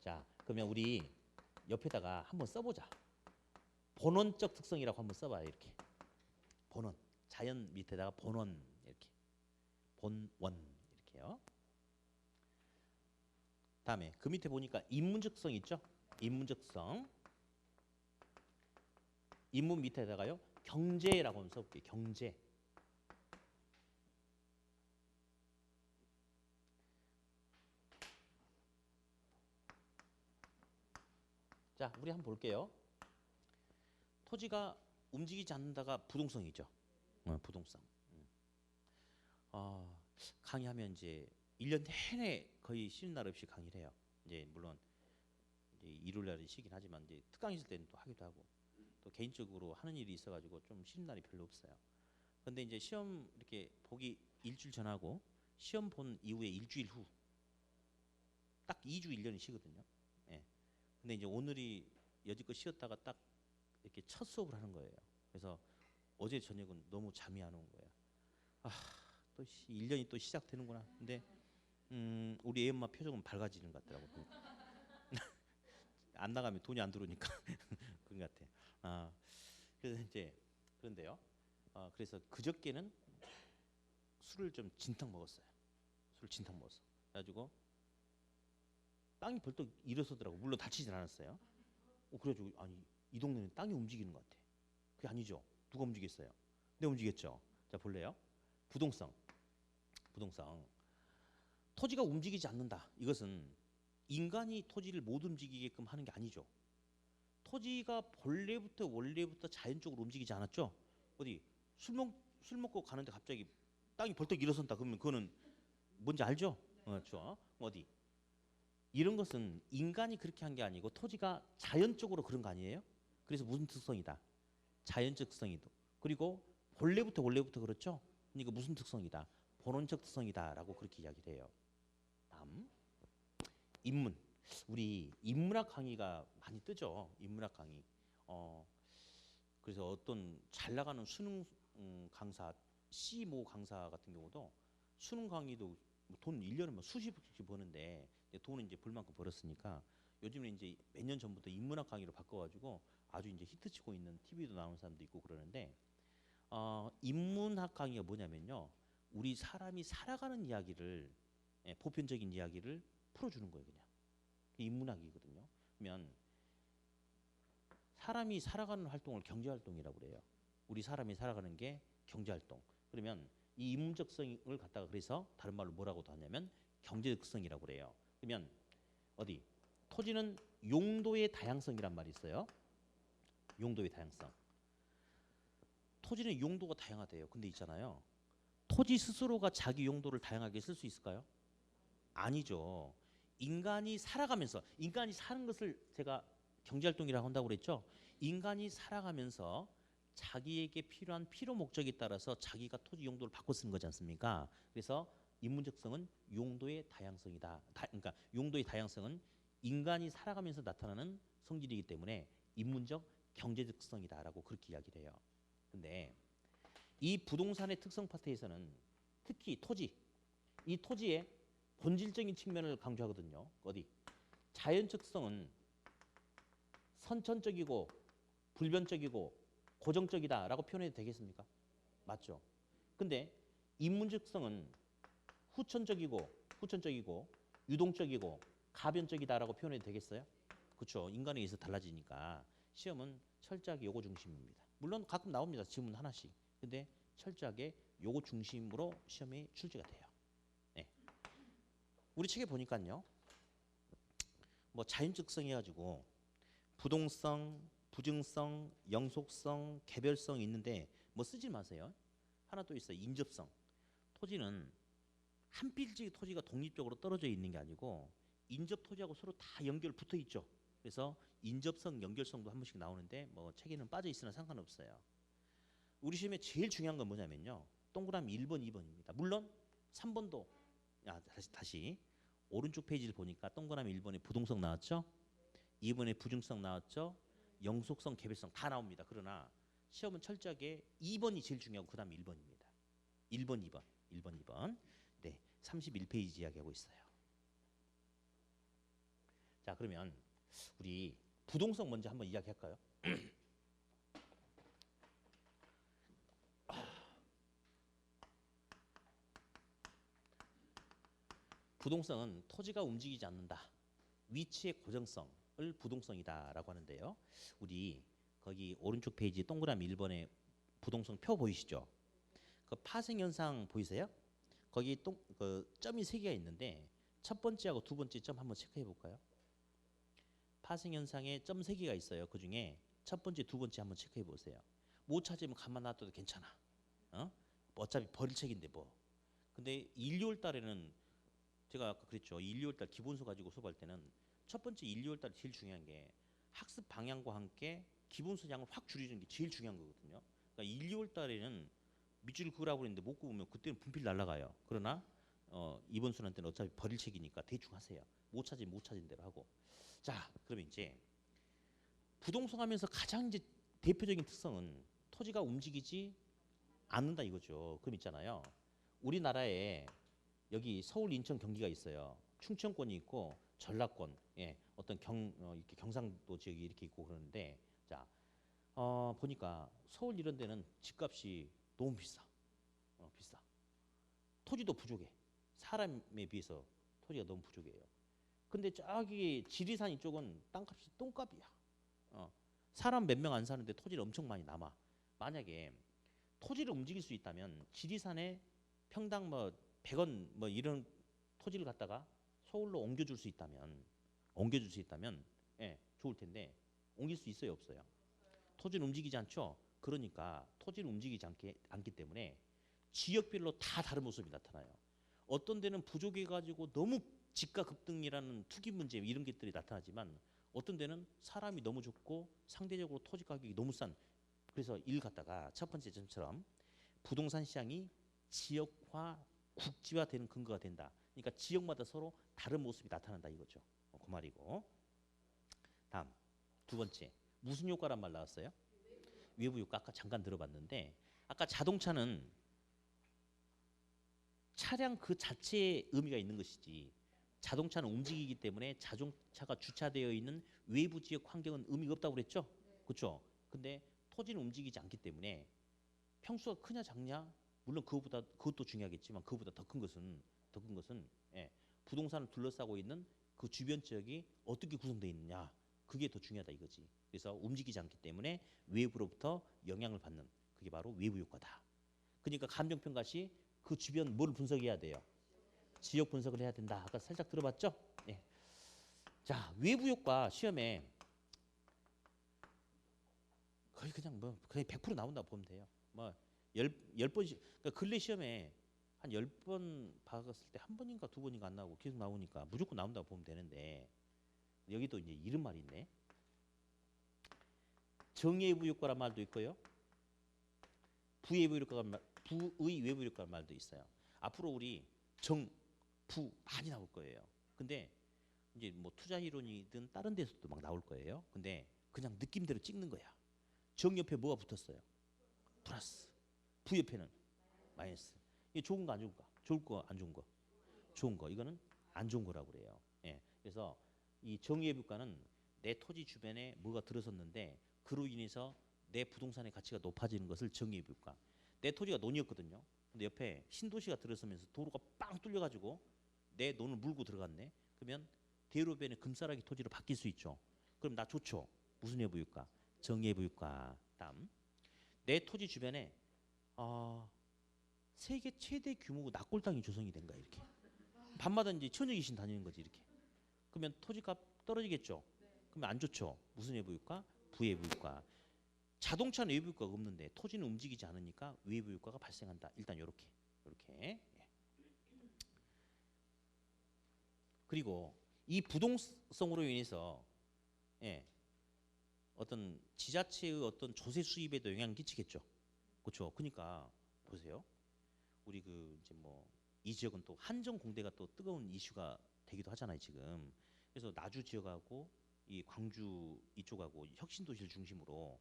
자, 그러면 우리 옆에다가 한번 써보자. 본원적 특성이라고 한번 써봐요. 이렇게. 본원. 자연 밑에다가 본원 이렇게. 본원 이렇게요. 다음에 그 밑에 보니까 인문적 특성이 있죠? 인문적성. 인문 밑에다가요. 경제라고 한번 써볼게요. 경제. 자, 우리 한번 볼게요. 토지가 움직이지 않는다가 부동성이죠. 부동성. 강의하면 이제 1년 내내 거의 쉬는 날 없이 강의를 해요. 이제 물론 이제 일요일 날이 쉬긴 하지만 이제 특강 있을 때는 또 하기도 하고 또 개인적으로 하는 일이 있어가지고 좀 쉬는 날이 별로 없어요. 근데 이제 시험 이렇게 보기 일주일 전하고 시험 본 이후에 일주일 후 딱 2주 1년이 쉬거든요. 예. 근데 이제 오늘이 여지껏 쉬었다가 딱 이렇게 첫 수업을 하는 거예요. 그래서 어제 저녁은 너무 잠이 안 온 거예요. 또 1년이 또 시작되는구나. 근데 우리 애 엄마 표정은 밝아지는 것 같더라고. 안 나가면 돈이 안 들어오니까 그런 것 같아. 그래서 이제 그런데요. 그래서 그저께는 술을 좀 진탕 먹었어요. 술 진탕 먹었어. 그래가지고 땅이 벌떡 일어서더라고. 물론 다치진 않았어요. 그래가지고 아니 이 동네는 땅이 움직이는 것 같아. 그게 아니죠. 누가 움직였어요? 내가 움직였죠. 자 볼래요? 부동성. 토지가 움직이지 않는다. 이것은 인간이 토지를 못 움직이게끔 하는 게 아니죠. 토지가 원래부터 자연적으로 움직이지 않았죠. 어디 술 먹고 가는데 갑자기 땅이 벌떡 일어선다. 그러면 그거는 뭔지 알죠? 그렇죠. 어디 이런 것은 인간이 그렇게 한 게 아니고 토지가 자연적으로 그런 거 아니에요? 그래서 무슨 특성이다? 자연적 특성이도. 그리고 원래부터 그렇죠? 그러니까 무슨 특성이다? 본원적 특성이다라고 그렇게 이야기를 해요. 다음 인문. 우리 인문학 강의가 많이 뜨죠. 인문학 강의. 그래서 어떤 잘 나가는 수능 강사, C모 강사 같은 경우도 수능 강의도 돈 1년에 뭐 수십억씩 버는데 돈은 이제 벌만큼 벌었으니까 요즘에 이제 몇 년 전부터 인문학 강의로 바꿔가지고 아주 이제 히트치고 있는 TV도 나오는 사람도 있고 그러는데 인문학 강의가 뭐냐면요. 우리 사람이 살아가는 이야기를 보편적인 이야기를 풀어주는 거예요. 그냥 인문학이거든요. 그러면 사람이 살아가는 활동을 경제활동이라고 그래요. 우리 사람이 살아가는 게 경제활동. 그러면 이 인문적성을 갖다가 그래서 다른 말로 뭐라고도 하냐면 경제적성이라고 그래요. 그러면 어디 토지는 용도의 다양성이란 말이 있어요. 용도의 다양성. 토지는 용도가 다양하대요. 근데 있잖아요. 토지 스스로가 자기 용도를 다양하게 쓸 수 있을까요? 아니죠. 인간이 살아가면서 인간이 사는 것을 제가 경제활동이라고 한다고 그랬죠. 인간이 살아가면서 자기에게 필요한 필요 목적에 따라서 자기가 토지 용도를 바꿔 쓰는 거지 않습니까? 그래서 인문적성은 용도의 다양성이다. 그러니까 용도의 다양성은 인간이 살아가면서 나타나는 성질이기 때문에 인문적 경제적성이다라고 그렇게 이야기를 해요. 근데 이 부동산의 특성 파트에서는 특히 토지, 이 토지의 본질적인 측면을 강조하거든요. 어디? 자연적성은 선천적이고 불변적이고 고정적이다라고 표현해도 되겠습니까? 맞죠? 근데 인문적성은 후천적이고 유동적이고 가변적이다라고 표현해도 되겠어요? 그렇죠. 인간에 의해서 달라지니까 시험은 철저하게 요거 중심입니다. 물론 가끔 나옵니다. 질문 하나씩. 근데 철저하게 요거 중심으로 시험에 출제가 돼요. 네. 우리 책에 보니까요. 뭐 자연적성 해가지고 부동성, 부증성, 영속성, 개별성 있는데 뭐 쓰지 마세요. 하나 또 있어요. 인접성. 토지는 한 필지 토지가 독립적으로 떨어져 있는 게 아니고 인접 토지하고 서로 다 연결 붙어 있죠. 그래서 인접성, 연결성도 한 번씩 나오는데 뭐 책에는 빠져 있으나 상관없어요. 우리 시험에 제일 중요한 건 뭐냐면요. 동그라미 1번, 2번입니다. 물론 3번도 다시 오른쪽 페이지를 보니까 동그라미 1번에 부동성 나왔죠. 2번에 부증성 나왔죠. 영속성, 개별성 다 나옵니다. 그러나 시험은 철저하게 2번이 제일 중요하고 그다음 1번입니다. 1번, 2번. 1번, 2번. 네, 31페이지 이야기하고 있어요. 자, 그러면 우리 부동성 먼저 한번 이야기할까요? 부동성은 토지가 움직이지 않는다. 위치의 고정성. 부동성이다라고 하는데요. 우리 거기 오른쪽 페이지 동그라미 1번에 부동성 표 보이시죠? 그 파생 현상 보이세요? 거기 그 점이 세 개가 있는데 첫 번째하고 두 번째 점 한번 체크해 볼까요? 파생 현상에 점 세 개가 있어요. 그 중에 첫 번째, 두 번째 한번 체크해 보세요. 못 찾으면 가만 놔둬도 괜찮아. 어? 어차피 버릴 책인데 뭐. 근데 1, 2월 달에는 제가 아까 그랬죠. 1, 2월 달 기본서 가지고 수업할 때는 첫 번째 1, 2월 달에 제일 중요한 게 학습 방향과 함께 기본서 양을 확 줄이는 게 제일 중요한 거거든요. 그러니까 1, 2월 달에는 밑줄을 그으라고 했는데 못 그으면 그때는 분필 날라가요. 그러나 이번 수능 때는 어차피 버릴 책이니까 대충 하세요. 못 찾으면 못 찾은 대로 하고. 자, 그러면 이제 부동성 하면서 가장 이제 대표적인 특성은 토지가 움직이지 않는다 이거죠. 그럼 있잖아요. 우리나라에 여기 서울, 인천, 경기가 있어요. 충청권이 있고 전라권, 예, 어떤 이렇게 경상도 지역이 이렇게 있고 그러는데, 자, 보니까 서울 이런 데는 집값이 너무 비싸, 비싸. 토지도 부족해. 사람에 비해서 토지가 너무 부족해요. 근데 저기 지리산 이쪽은 땅값이 똥값이야. 사람 몇 명 안 사는데 토지를 엄청 많이 남아. 만약에 토지를 움직일 수 있다면 지리산에 평당 뭐 100원 뭐 이런 토지를 갖다가 서울로 옮겨줄 수 있다면 예, 좋을 텐데 옮길 수 있어요, 없어요? 토지는 움직이지 않죠. 그러니까 토지를 움직이지 않기 때문에 지역별로 다 다른 모습이 나타나요. 어떤 데는 부족해 가지고 너무 집가 급등이라는 투기 문제 이런 것들이 나타나지만 어떤 데는 사람이 너무 적고 상대적으로 토지 가격이 너무 싼. 그래서 일 갖다가 첫 번째 점처럼 부동산 시장이 지역화, 국지화되는 근거가 된다. 그러니까 지역마다 서로 다른 모습이 나타난다 이거죠. 그 말이고. 다음 두 번째 무슨 효과란 말 나왔어요? 외부 효과 아까 잠깐 들어봤는데 아까 자동차는 차량 그 자체에 의미가 있는 것이지 자동차는 움직이기 때문에 자동차가 주차되어 있는 외부 지역 환경은 의미가 없다고 그랬죠? 그렇죠? 근데 토지는 움직이지 않기 때문에 평수가 크냐 작냐 물론 그것도 중요하겠지만 그것보다 더 큰 것은 예, 부동산을 둘러싸고 있는 그 주변 지역이 어떻게 구성되어 있느냐 그게 더 중요하다 이거지. 그래서 움직이지 않기 때문에 외부로부터 영향을 받는 그게 바로 외부 효과다. 그러니까 감정평가 시 그 주변 뭘 분석해야 돼요? 지역 분석을 해야 된다. 아까 살짝 들어봤죠? 예. 자, 외부 효과 시험에 거의 그냥 뭐 거의 100% 나온다고 보면 돼요. 뭐 열 번씩 그러니까 근래 시험에 한 10번 박았을 때 한 번인가 두 번인가 안 나오고 계속 나오니까 무조건 나온다고 보면 되는데 여기도 이제 이런 말이 있네. 정예부 효과란 말도 있고요. 부의 외부 효과란 말도 있어요. 앞으로 우리 정, 부 많이 나올 거예요. 근데 이제 뭐 투자 이론이든 다른 데서도 막 나올 거예요. 근데 그냥 느낌대로 찍는 거야. 정 옆에 뭐가 붙었어요? 플러스. 부 옆에는 마이너스. 이게 좋은 거 안 좋은 거? 좋을 거 안 좋은 거? 좋은 거. 이거는 안 좋은 거라고 그래요. 예. 그래서 이 정예부가는 내 토지 주변에 뭐가 들어섰는데 그로 인해서 내 부동산의 가치가 높아지는 것을 정예부가. 내 토지가 논이었거든요. 근데 옆에 신도시가 들어서면서 도로가 빵 뚫려가지고 내 논을 물고 들어갔네. 그러면 대로변의 금싸라기 토지로 바뀔 수 있죠. 그럼 나 좋죠. 무슨 예부유가? 정예부유가. 다음 내 토지 주변에 세계 최대 규모 낙골당이 조성이 된 거야 이렇게. 밤마다 이제 처녀 귀신 다니는 거지 이렇게. 그러면 토지값 떨어지겠죠. 그러면 안 좋죠. 무슨 예부유가? 부예부유가. 자동차는 외부유가가 없는데 토지는 움직이지 않으니까 외부유가가 발생한다. 일단 이렇게. 예. 그리고 이 부동성으로 인해서 예, 어떤 지자체의 어떤 조세 수입에도 영향을 끼치겠죠. 그렇죠. 그러니까 보세요. 우리 그 이제 뭐 이 지역은 또 한정 공대가 또 뜨거운 이슈가 되기도 하잖아요 지금. 그래서 나주 지역하고 이 광주 이쪽하고 혁신도시를 중심으로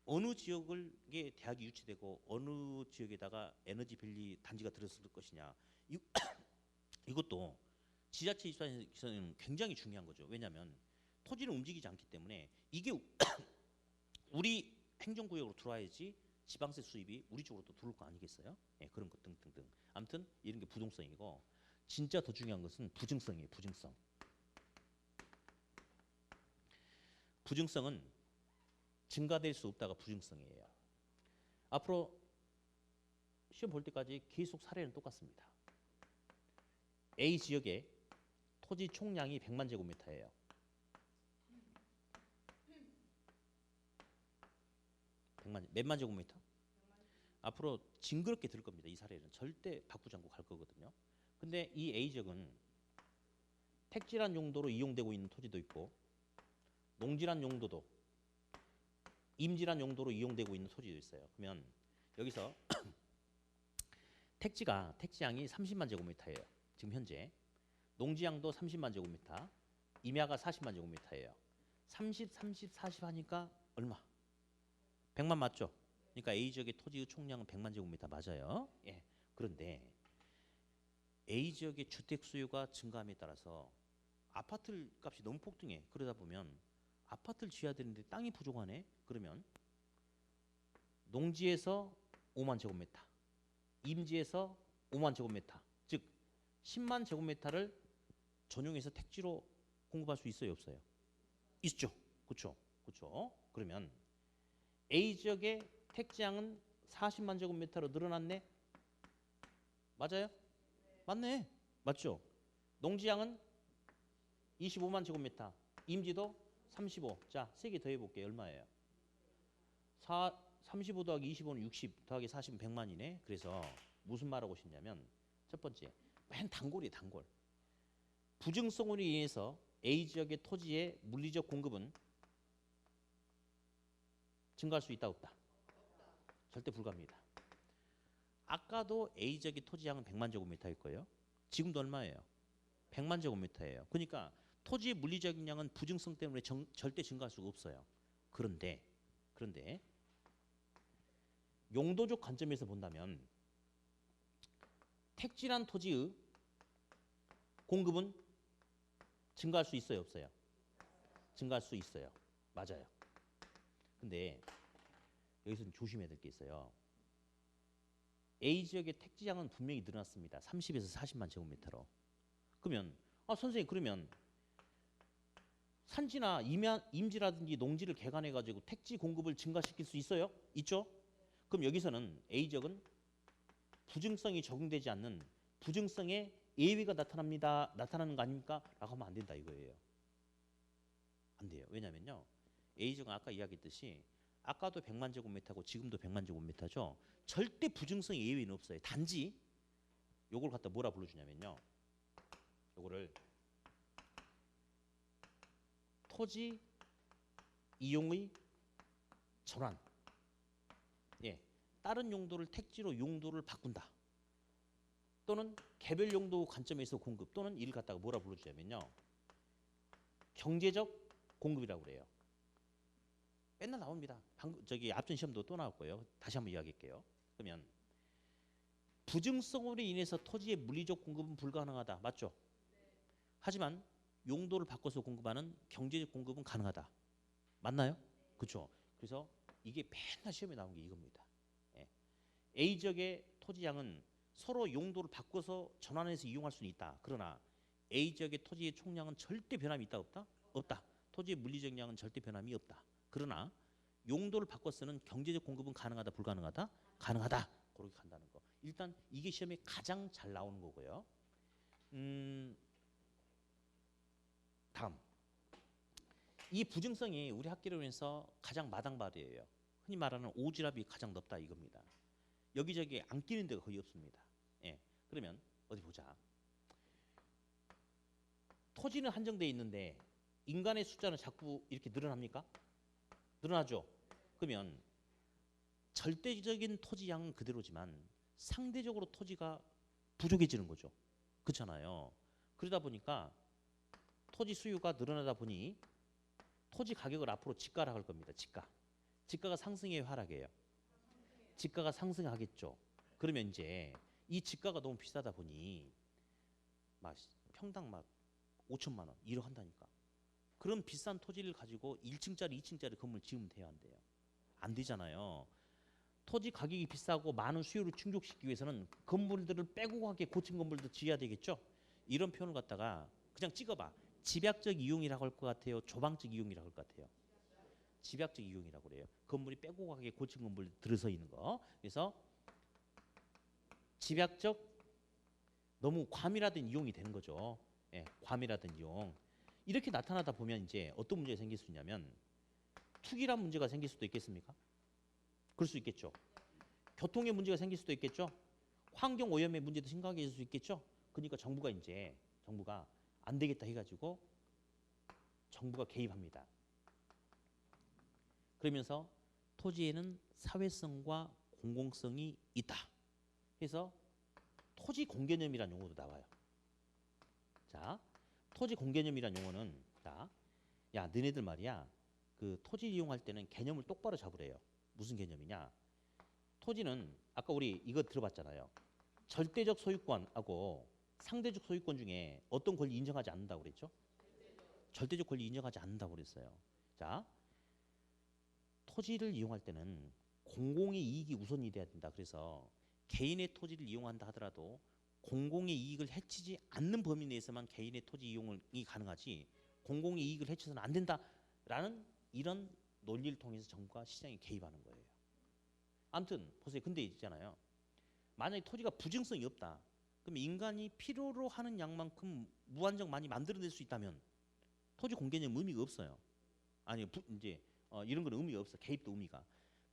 어느 지역에 대학이 유치되고 어느 지역에다가 에너지밸리 단지가 들었을 것이냐 이것도 지자체 입장에서는 굉장히 중요한 거죠. 왜냐하면 토지는 움직이지 않기 때문에 이게 우리 행정구역으로 들어와야지 지방세 수입이 우리 쪽으로 또 들어올 거 아니겠어요? 예, 그런 것 등등등. 아무튼 이런 게 부동성이고 진짜 더 중요한 것은 부증성이에요. 부증성. 부증성은 증가될 수 없다가 부증성이에요. 앞으로 시험 볼 때까지 계속 사례는 똑같습니다. A 지역의 토지 총량이 100만 제곱미터예요. 100만, 몇만 제곱미터? 앞으로 징그럽게 들 겁니다. 이 사례는 절대 바꾸지 않고 갈 거거든요. 근데 이 A 지역은 택지란 용도로 이용되고 있는 토지도 있고 농지란 용도도 임지란 용도로 이용되고 있는 토지도 있어요. 그러면 여기서 택지양이 30만 제곱미터예요. 지금 현재 농지양도 30만 제곱미터, 임야가 40만 제곱미터예요. 30, 30, 40 하니까 얼마? 100만 맞죠? 그러니까 A 지역의 토지의 총량은 100만 제곱미터 맞아요. 예. 그런데 A 지역의 주택 수요가 증가함에 따라서 아파트 값이 너무 폭등해. 그러다 보면 아파트를 지어야 되는데 땅이 부족하네. 그러면 농지에서 5만 제곱미터, 임지에서 5만 제곱미터, 즉 10만 제곱미터를 전용해서 택지로 공급할 수 있어요, 없어요? 있죠. 그렇죠. 그렇죠. 그러면 A 지역의 택지량은 40만 제곱미터로 늘어났네. 맞아요? 맞네. 맞죠? 농지량은 25만 제곱미터, 임지도 35. 자, 세 개 더해 볼게요. 얼마예요? 35 더하기 25는 60 더하기 40은 100만이네. 그래서 무슨 말하고 싶냐면 첫 번째, 맨 단골이에요. 단골. 부증성으로 인해서 A 지역의 토지의 물리적 공급은 증가할 수 있다 없다? 절대 불가합니다. 아까도 A 지역의 토지량은 100만 제곱미터일 거예요. 지금도 얼마예요? 100만 제곱미터예요. 그러니까 토지의 물리적인 양은 부증성 때문에 절대 증가할 수가 없어요. 그런데 용도적 관점에서 본다면 택지란 토지의 공급은 증가할 수 있어요, 없어요? 증가할 수 있어요. 맞아요. 근데 여기서 좀 조심해야 될 게 있어요. A 지역의 택지량은 분명히 늘어났습니다. 30에서 40만 제곱미터로. 그러면 선생님 그러면 산지나 임지라든지 농지를 개간해 가지고 택지 공급을 증가시킬 수 있어요? 있죠? 그럼 여기서는 A 지역은 부증성이 적용되지 않는 부증성의 예외가 나타나는 거 아닙니까? 라고 하면 안 된다 이거예요. 안 돼요. 왜냐면요. A 지역은 아까 이야기했듯이 아까도 100만 제곱미터고 지금도 100만 제곱미터죠. 절대 부증성 예외는 없어요. 단지 요걸 갖다 뭐라 불러주냐면요. 요거를 토지 이용의 전환. 예, 다른 용도를 택지로 용도를 바꾼다. 또는 개별 용도 관점에서 공급 또는 이를 갖다가 뭐라 불러주냐면요. 경제적 공급이라고 그래요. 맨날 나옵니다. 앞전 시험도 또 나올 거예요. 다시 한번 이야기할게요. 그러면 부증성으로 인해서 토지의 물리적 공급은 불가능하다. 맞죠? 하지만 용도를 바꿔서 공급하는 경제적 공급은 가능하다. 맞나요? 그렇죠. 그래서 이게 맨날 시험에 나온 게 이겁니다. 예. A 지역의 토지량은 서로 용도를 바꿔서 전환해서 이용할 수는 있다. 그러나 A 지역의 토지의 총량은 절대 변함이 있다 없다? 없다. 토지의 물리적 양은 절대 변함이 없다. 그러나 용도를 바꿔 쓰는 경제적 공급은 가능하다 불가능하다? 가능하다. 그렇게 간다는 거. 일단 이게 시험에 가장 잘 나오는 거고요. 다음. 이 부증성이 우리 학계론에서 가장 마당발이에요. 흔히 말하는 오지랖이 가장 넓다 이겁니다. 여기저기 안 끼는 데가 거의 없습니다. 예. 그러면 어디 보자. 토지는 한정되어 있는데 인간의 숫자는 자꾸 이렇게 늘어납니까? 늘어나죠. 그러면 절대적인 토지 양은 그대로지만 상대적으로 토지가 부족해지는 거죠. 그렇잖아요. 그러다 보니까 토지 수요가 늘어나다 보니 토지 가격을 앞으로 집가락할 겁니다. 집가가 상승해요, 하락해요? 집가가 상승하겠죠. 그러면 이제 이 집가가 너무 비싸다 보니 막 평당 막 5천만 원 이러 한다니까. 그런 비싼 토지를 가지고 1층짜리, 2층짜리 건물 지으면 돼요, 안 돼요? 안 되잖아요. 토지 가격이 비싸고 많은 수요를 충족시키기 위해서는 건물들을 빼고 가게 고층 건물도 지어야 되겠죠. 이런 표현을 갖다가 그냥 찍어봐. 집약적 이용이라고 할 것 같아요? 조방적 이용이라고 할 것 같아요? 집약적 이용이라고 그래요. 건물이 빼곡하게 고층 건물 들어서 있는 거. 그래서 집약적 너무 과밀화된 이용이 되는 거죠. 예, 과밀화된 이용. 이렇게 나타나다 보면 이제 어떤 문제가 생길 수 있냐면 투기란 문제가 생길 수도 있겠습니까? 그럴 수 있겠죠. 교통에 문제가 생길 수도 있겠죠. 환경 오염의 문제도 심각해질 수 있겠죠. 그러니까 정부가 안 되겠다 해가지고 정부가 개입합니다. 그러면서 토지에는 사회성과 공공성이 있다. 그래서 토지 공개념이라는 용어도 나와요. 자, 토지 공개념이라는 용어는 야, 너네들 말이야. 그 토지 이용할 때는 개념을 똑바로 잡으래요. 무슨 개념이냐? 토지는 아까 우리 이거 들어봤잖아요. 절대적 소유권하고 상대적 소유권 중에 어떤 권리 인정하지 않는다고 그랬죠? 절대적 권리 인정하지 않는다고 그랬어요. 자, 토지를 이용할 때는 공공의 이익이 우선이 돼야 된다. 그래서 개인의 토지를 이용한다 하더라도 공공의 이익을 해치지 않는 범위 내에서만 개인의 토지 이용이 가능하지 공공의 이익을 해쳐서는 안 된다라는 이런 논리를 통해서 정부가 시장에 개입하는 거예요. 아무튼 보세요. 근데 있잖아요. 만약에 토지가 부증성이 없다. 그럼 인간이 필요로 하는 양만큼 무한정 많이 만들어낼 수 있다면 토지 공개념 의미가 없어요. 아니 이제 이런 건 의미가 없어. 개입도 의미가.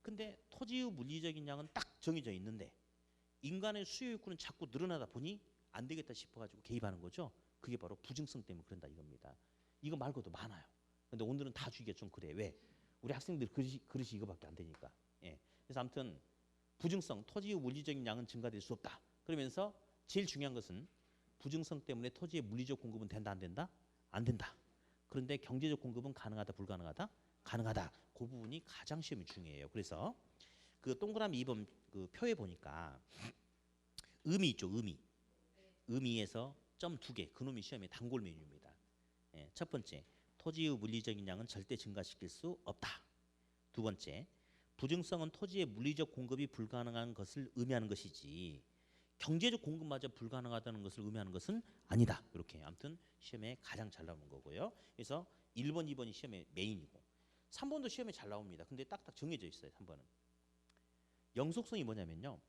근데 토지의 물리적인 양은 딱 정해져 있는데 인간의 수요 욕구는 자꾸 늘어나다 보니 안 되겠다 싶어가지고 개입하는 거죠. 그게 바로 부증성 때문에 그런다 이겁니다. 이거 말고도 많아요. 근데 오늘은 다 주기가 좀 그래. 왜? 우리 학생들 그릇이 이거밖에 안 되니까. 예. 그래서 아무튼 부증성, 토지의 물리적인 양은 증가될 수 없다. 그러면서 제일 중요한 것은 부증성 때문에 토지의 물리적 공급은 된다 안 된다? 안 된다. 그런데 경제적 공급은 가능하다 불가능하다? 가능하다. 그 부분이 가장 시험이 중요해요. 그래서 그 동그라미 2번 그 표에 보니까 의미 있죠. 의미에서 점 2개. 그놈이 시험의 단골 메뉴입니다. 예, 첫 번째, 토지의 물리적인 양은 절대 증가시킬 수 없다. 두 번째, 부증성은 토지의 물리적 공급이 불가능한 것을 의미하는 것이지 경제적 공급마저 불가능하다는 것을 의미하는 것은 아니다. 이렇게 아무튼 시험에 가장 잘 나오는 거고요. 그래서 1번, 2번이 시험의 메인이고 3번도 시험에 잘 나옵니다. 근데 딱딱 정해져 있어요. 3번은. 영속성이 뭐냐면요.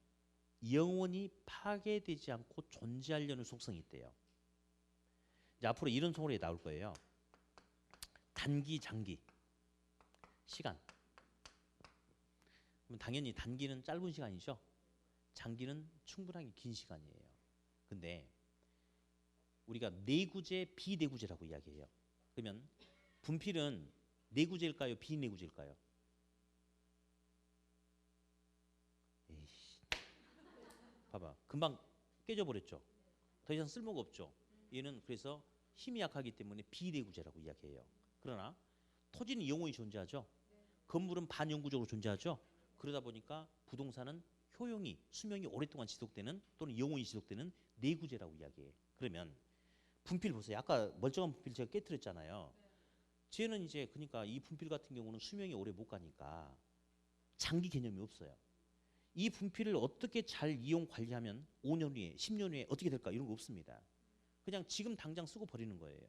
영원히 파괴되지 않고 존재하려는 속성이 있대요. 이제 앞으로 이런 소리 나올 거예요. 단기, 장기, 시간. 그럼 당연히 단기는 짧은 시간이죠. 장기는 충분하게 긴 시간이에요. 근데 우리가 내구재, 비내구재라고 이야기해요. 그러면 분필은 내구재일까요? 비내구재일까요? 에이씨. 봐봐. 금방 깨져버렸죠. 더 이상 쓸모가 없죠. 얘는 그래서 힘이 약하기 때문에 비내구재라고 이야기해요. 그러나 토지는 영원히 존재하죠. 건물은 반영구적으로 존재하죠. 그러다 보니까 부동산은 효용이 수명이 오랫동안 지속되는 또는 영원히 지속되는 내구재라고 이야기해요. 그러면 분필 보세요. 아까 멀쩡한 분필 제가 깨트렸잖아요. 쟤는 이제 그러니까 이 분필 같은 경우는 수명이 오래 못 가니까 장기 개념이 없어요. 이 분필을 어떻게 잘 이용 관리하면 5년 후에 10년 후에 어떻게 될까 이런 거 없습니다. 그냥 지금 당장 쓰고 버리는 거예요.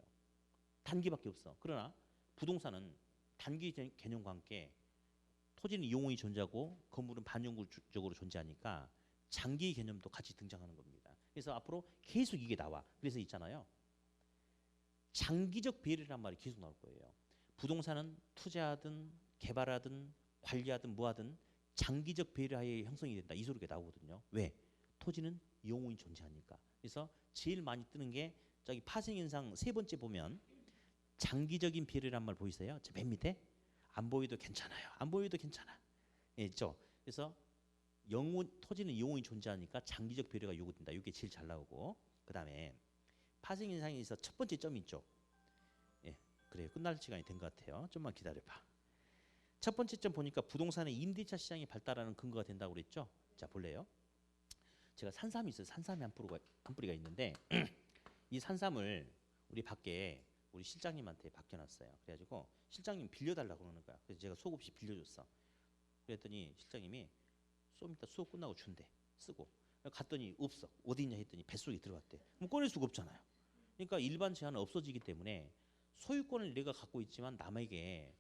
단기밖에 없어. 그러나 부동산은 단기 개념과 함께 토지는 영원히 존재하고 건물은 반영구적으로 존재하니까 장기 개념도 같이 등장하는 겁니다. 그래서 앞으로 계속 이게 나와. 그래서 있잖아요. 장기적 배려란 말이 계속 나올 거예요. 부동산은 투자하든 개발하든 관리하든 뭐하든 장기적 배려하에 형성이 된다. 이 소리가 나오거든요. 왜? 토지는 영원히 존재하니까. 그래서 제일 많이 뜨는 게 저기 파생현상 세 번째 보면 장기적인 배려란 말 보이세요? 저 맨 밑에 안 보여도 괜찮아요. 안 보여도 괜찮아. 예, 있죠. 그래서 토지는 영원히 존재하니까 장기적 배려가 요구된다. 이게 제일 잘 나오고 그 다음에 파생현상에서 첫 번째 점이 있죠. 예, 그래요. 끝날 시간이 된 것 같아요. 좀만 기다려봐. 첫 번째 점 보니까 부동산의 임대차 시장이 발달하는 근거가 된다고 그랬죠. 자 볼래요. 제가 산삼이 있어요. 산삼이 한 뿌리가 있는데 이 산삼을 우리 밖에 우리 실장님한테 맡겨놨어요. 그래가지고 실장님 빌려달라고 그러는 거야. 그래서 제가 수업 없이 빌려줬어. 그랬더니 실장님이 좀 이따 수업 끝나고 준대. 쓰고. 갔더니 없어. 어디 있냐 했더니 뱃속에 들어갔대. 그럼 꺼낼 수가 없잖아요. 그러니까 일반 제한은 없어지기 때문에 소유권을 내가 갖고 있지만 남에게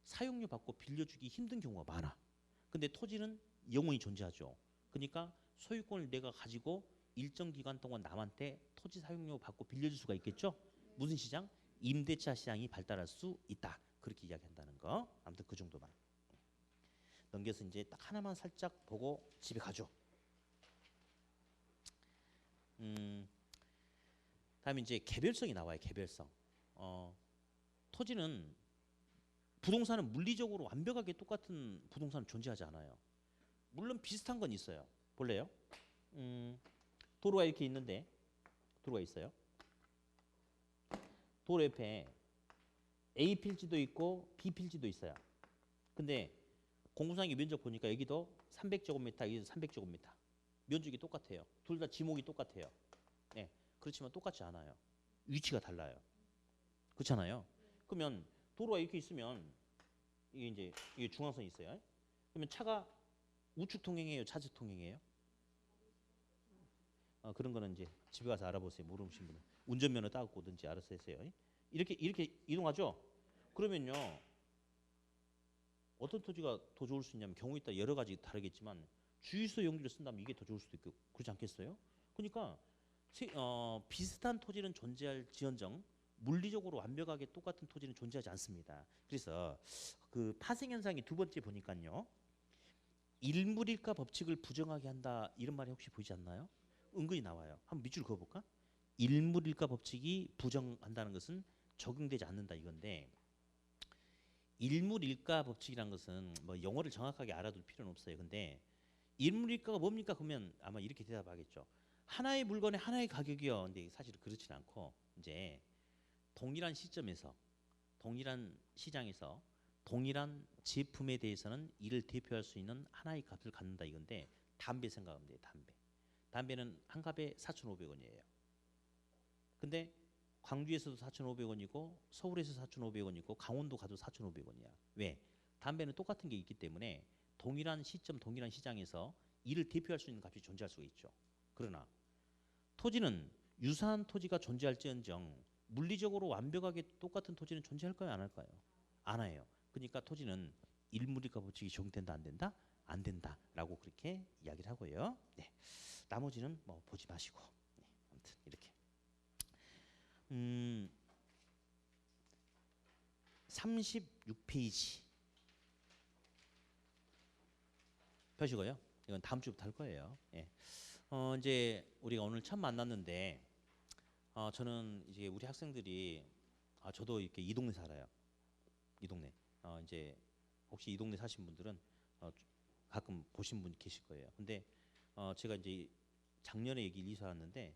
사용료 받고 빌려주기 힘든 경우가 많아. 근데 토지는 영원히 존재하죠. 그러니까 소유권을 내가 가지고 일정 기간 동안 남한테 토지 사용료 받고 빌려줄 수가 있겠죠. 무슨 시장? 임대차 시장이 발달할 수 있다. 그렇게 이야기한다는 거. 아무튼 그 정도만. 넘겨서 이제 딱 하나만 살짝 보고 집에 가죠. 다음에 이제 개별성이 나와요. 개별성. 토지는 부동산은 물리적으로 완벽하게 똑같은 부동산은 존재하지 않아요. 물론 비슷한 건 있어요. 볼래요? 도로가 이렇게 있는데 도로가 있어요. 도로 옆에 A 필지도 있고 B 필지도 있어요. 근데 공구상의 면적 보니까 여기도 300제곱미터, 여기도 300제곱미터. 면적이 똑같아요. 둘 다 지목이 똑같아요. 네, 그렇지만 똑같지 않아요. 위치가 달라요. 그렇잖아요. 그러면 도로가 이렇게 있으면 이게 중앙선이 있어요. 그러면 차가 우측 통행이에요, 좌측 통행이에요? 그런 거는 이제 집에 가서 알아보세요. 모르시는 분은 운전면허 따고 오든지 알아서 하세요. 이렇게 이동하죠. 그러면요, 어떤 토지가 더 좋을 수 있냐면 경우에 따라 여러 가지 다르겠지만 주유소 용지를 쓴다면 이게 더 좋을 수도 있고 그렇지 않겠어요? 그러니까 비슷한 토지는 존재할지언정 물리적으로 완벽하게 똑같은 토지는 존재하지 않습니다. 그래서 그 파생 현상이 두 번째 보니까요. 일물일가 법칙을 부정하게 한다 이런 말이 혹시 보이지 않나요? 은근히 나와요. 한번 밑줄 그어볼까? 일물일가 법칙이 부정한다는 것은 적용되지 않는다 이건데 일물일가 법칙이라는 것은 뭐 영어를 정확하게 알아둘 필요는 없어요. 근데 일물일가가 뭡니까? 그러면 아마 이렇게 대답하겠죠. 하나의 물건의 하나의 가격이요. 근데 사실 그렇지는 않고 이제 동일한 시점에서 동일한 시장에서 동일한 제품에 대해서는 이를 대표할 수 있는 하나의 값을 갖는다 이건데 담배 생각하면 돼요. 담배는 한 갑에 4,500원이에요. 근데 광주에서도 4,500원이고 서울에서 4,500원이고 강원도 가도 4,500원이야. 왜? 담배는 똑같은 게 있기 때문에 동일한 시점 동일한 시장에서 이를 대표할 수 있는 값이 존재할 수가 있죠. 그러나 토지는 유사한 토지가 존재할지언정 물리적으로 완벽하게 똑같은 토지는 존재할까요? 안 할까요? 안 해요. 그러니까 토지는 일물이가 법칙이 적용된다 안 된다? 안 된다라고 그렇게 이야기를 하고요. 네. 나머지는 뭐 보지 마시고. 네. 아무튼 이렇게. 36페이지 펴시고요. 이건 다음 주부터 할 거예요. 예. 이제 우리가 오늘 처음 만났는데 저는 이제 우리 학생들이 저도 이렇게 이 동네 살아요. 이 동네. 이제 혹시 이 동네 사신 분들은 가끔 보신 분 계실 거예요. 근데 제가 이제 작년에 여기 이사 왔는데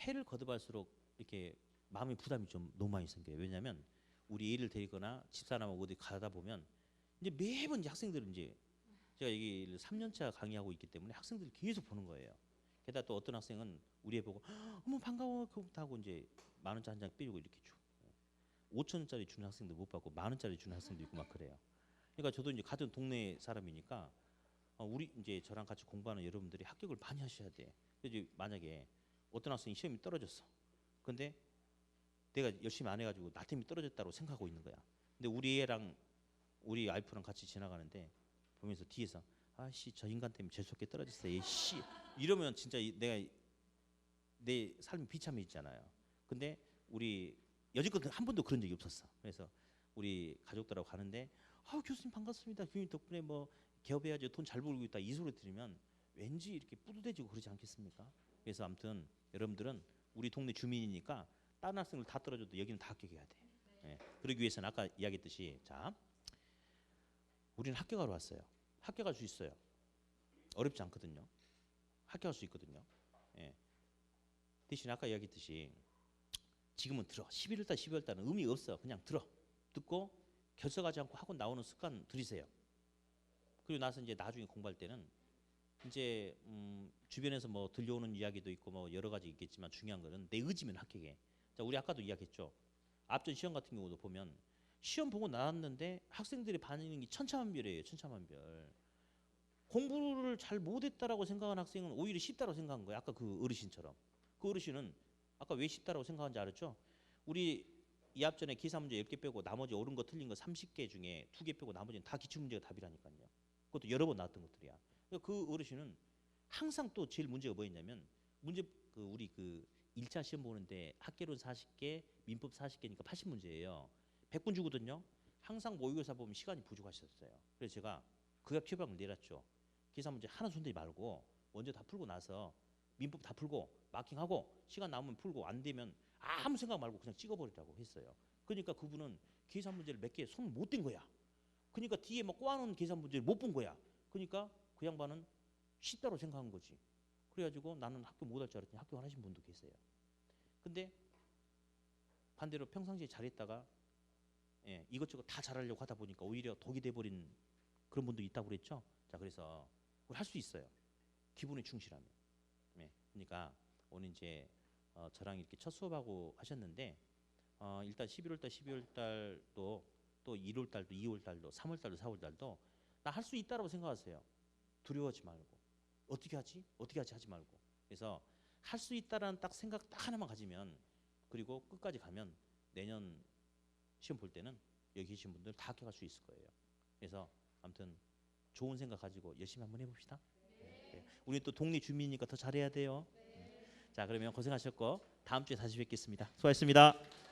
해를 거듭할수록 이렇게 마음의 부담이 좀 너무 많이 생겨요. 왜냐하면 우리 애를 데리거나 집사람하고 어디 가다 보면 이제 매번 이제 학생들은 이제 제가 여기 3년차 강의하고 있기 때문에 학생들이 계속 보는 거예요. 게다가 또 어떤 학생은 우리 애 보고 어머 반가워 하고 이제 10,000원짜리 한 장 빼주고 이렇게 줘. 5,000원짜리 주는 학생도 못 받고 10,000원짜리 주는 학생도 있고 막 그래요. 그러니까 저도 이제 같은 동네 사람이니까 우리 이제 저랑 같이 공부하는 여러분들이 합격을 많이 하셔야 돼. 그래서 만약에 어떤 학생이 시험이 떨어졌어. 근데 내가 열심히 안 해가지고 나 때문에 떨어졌다고 생각하고 있는 거야. 근데 우리 애랑 우리 와이프랑 같이 지나가는데 보면서 뒤에서 아씨 저 인간 때문에 재수없게 떨어졌어. 얘씨 이러면 진짜 내가 내 삶이 비참해지잖아요. 근데 우리 여지껏 한 번도 그런 적이 없었어. 그래서 우리 가족들하고 가는데 교수님 반갑습니다. 교수님 덕분에 뭐 개업해야지 돈 잘 벌고 있다 이 소리 들으면 왠지 이렇게 뿌듯해지고 그러지 않겠습니까? 그래서 아무튼 여러분들은 우리 동네 주민이니까 다른 학생을 다 떨어져도 여기는 다 합격해야 돼. 예. 그러기 위해서는 아까 이야기했듯이 자 우리는 합격하러 왔어요. 합격할 수 있어요. 어렵지 않거든요. 합격할 수 있거든요. 예. 대신 아까 이야기했듯이 지금은 들어. 11월 달, 12월 달은 의미 없어. 그냥 들어. 듣고 결석하지 않고 학원 나오는 습관 들이세요. 그리고 나서 이제 나중에 공부할 때는 이제 주변에서 뭐 들려오는 이야기도 있고 뭐 여러 가지 있겠지만 중요한 거는 내 의지면 합격해. 자, 우리 아까도 이야기했죠. 앞전 시험 같은 경우도 보면 시험 보고 나왔는데 학생들의 반응이 천차만별이에요. 천차만별. 공부를 잘 못했다라고 생각한 학생은 오히려 쉽다고 생각한 거예요. 아까 그 어르신처럼. 그 어르신은 아까 왜 쉽다라고 생각한지 알았죠? 우리 이 앞전에 기사 문제 10개 빼고 나머지 옳은 거 틀린 거 30개 중에 2개 빼고 나머지는 다 기출 문제가 답이라니까요. 그것도 여러 번 나왔던 것들이야. 그 어르신은 항상 또 제일 문제가 뭐였냐면 문제 그 우리 그 1차 시험 보는데 학개론 40개, 민법 40개니까 80문제예요. 100분 주거든요. 항상 모의고사 보면 시간이 부족하셨어요. 그래서 제가 극약 처방을 내렸죠. 기사 문제 하나 손대지 말고 먼저 다 풀고 나서 민법 다 풀고 마킹하고 시간 남으면 풀고 안 되면 아무 생각 말고 그냥 찍어버리라고 했어요. 그러니까 그분은 계산 문제를 몇 개 손 못 댄 거야. 그러니까 뒤에 막 꼬아놓은 계산 문제를 못 본 거야. 그러니까 그 양반은 쉽다고 생각한 거지. 그래가지고 나는 학교 못 할 줄 알았더니 학교 안 하신 분도 계세요. 근데 반대로 평상시에 잘했다가 이것저것 다 잘하려고 하다 보니까 오히려 독이 돼버린 그런 분도 있다고 그랬죠. 자, 그래서 그걸 할 수 있어요. 기본에 충실하면. 그러니까 오늘 이제 저랑 이렇게 첫 수업하고 하셨는데 일단 11월 달, 12월 달도 또 1월 달도, 2월 달도, 3월 달도, 4월 달도 나 할 수 있다라고 생각하세요. 두려워하지 말고 어떻게 하지? 어떻게 하지? 하지 말고. 그래서 할 수 있다라는 딱 생각 딱 하나만 가지면 그리고 끝까지 가면 내년 시험 볼 때는 여기 계신 분들 다 합격할 수 있을 거예요. 그래서 아무튼 좋은 생각 가지고 열심히 한번 해봅시다. 네. 우리 또 동네 주민이니까 더 잘해야 돼요. 자, 그러면 고생하셨고 다음 주에 다시 뵙겠습니다. 수고하셨습니다.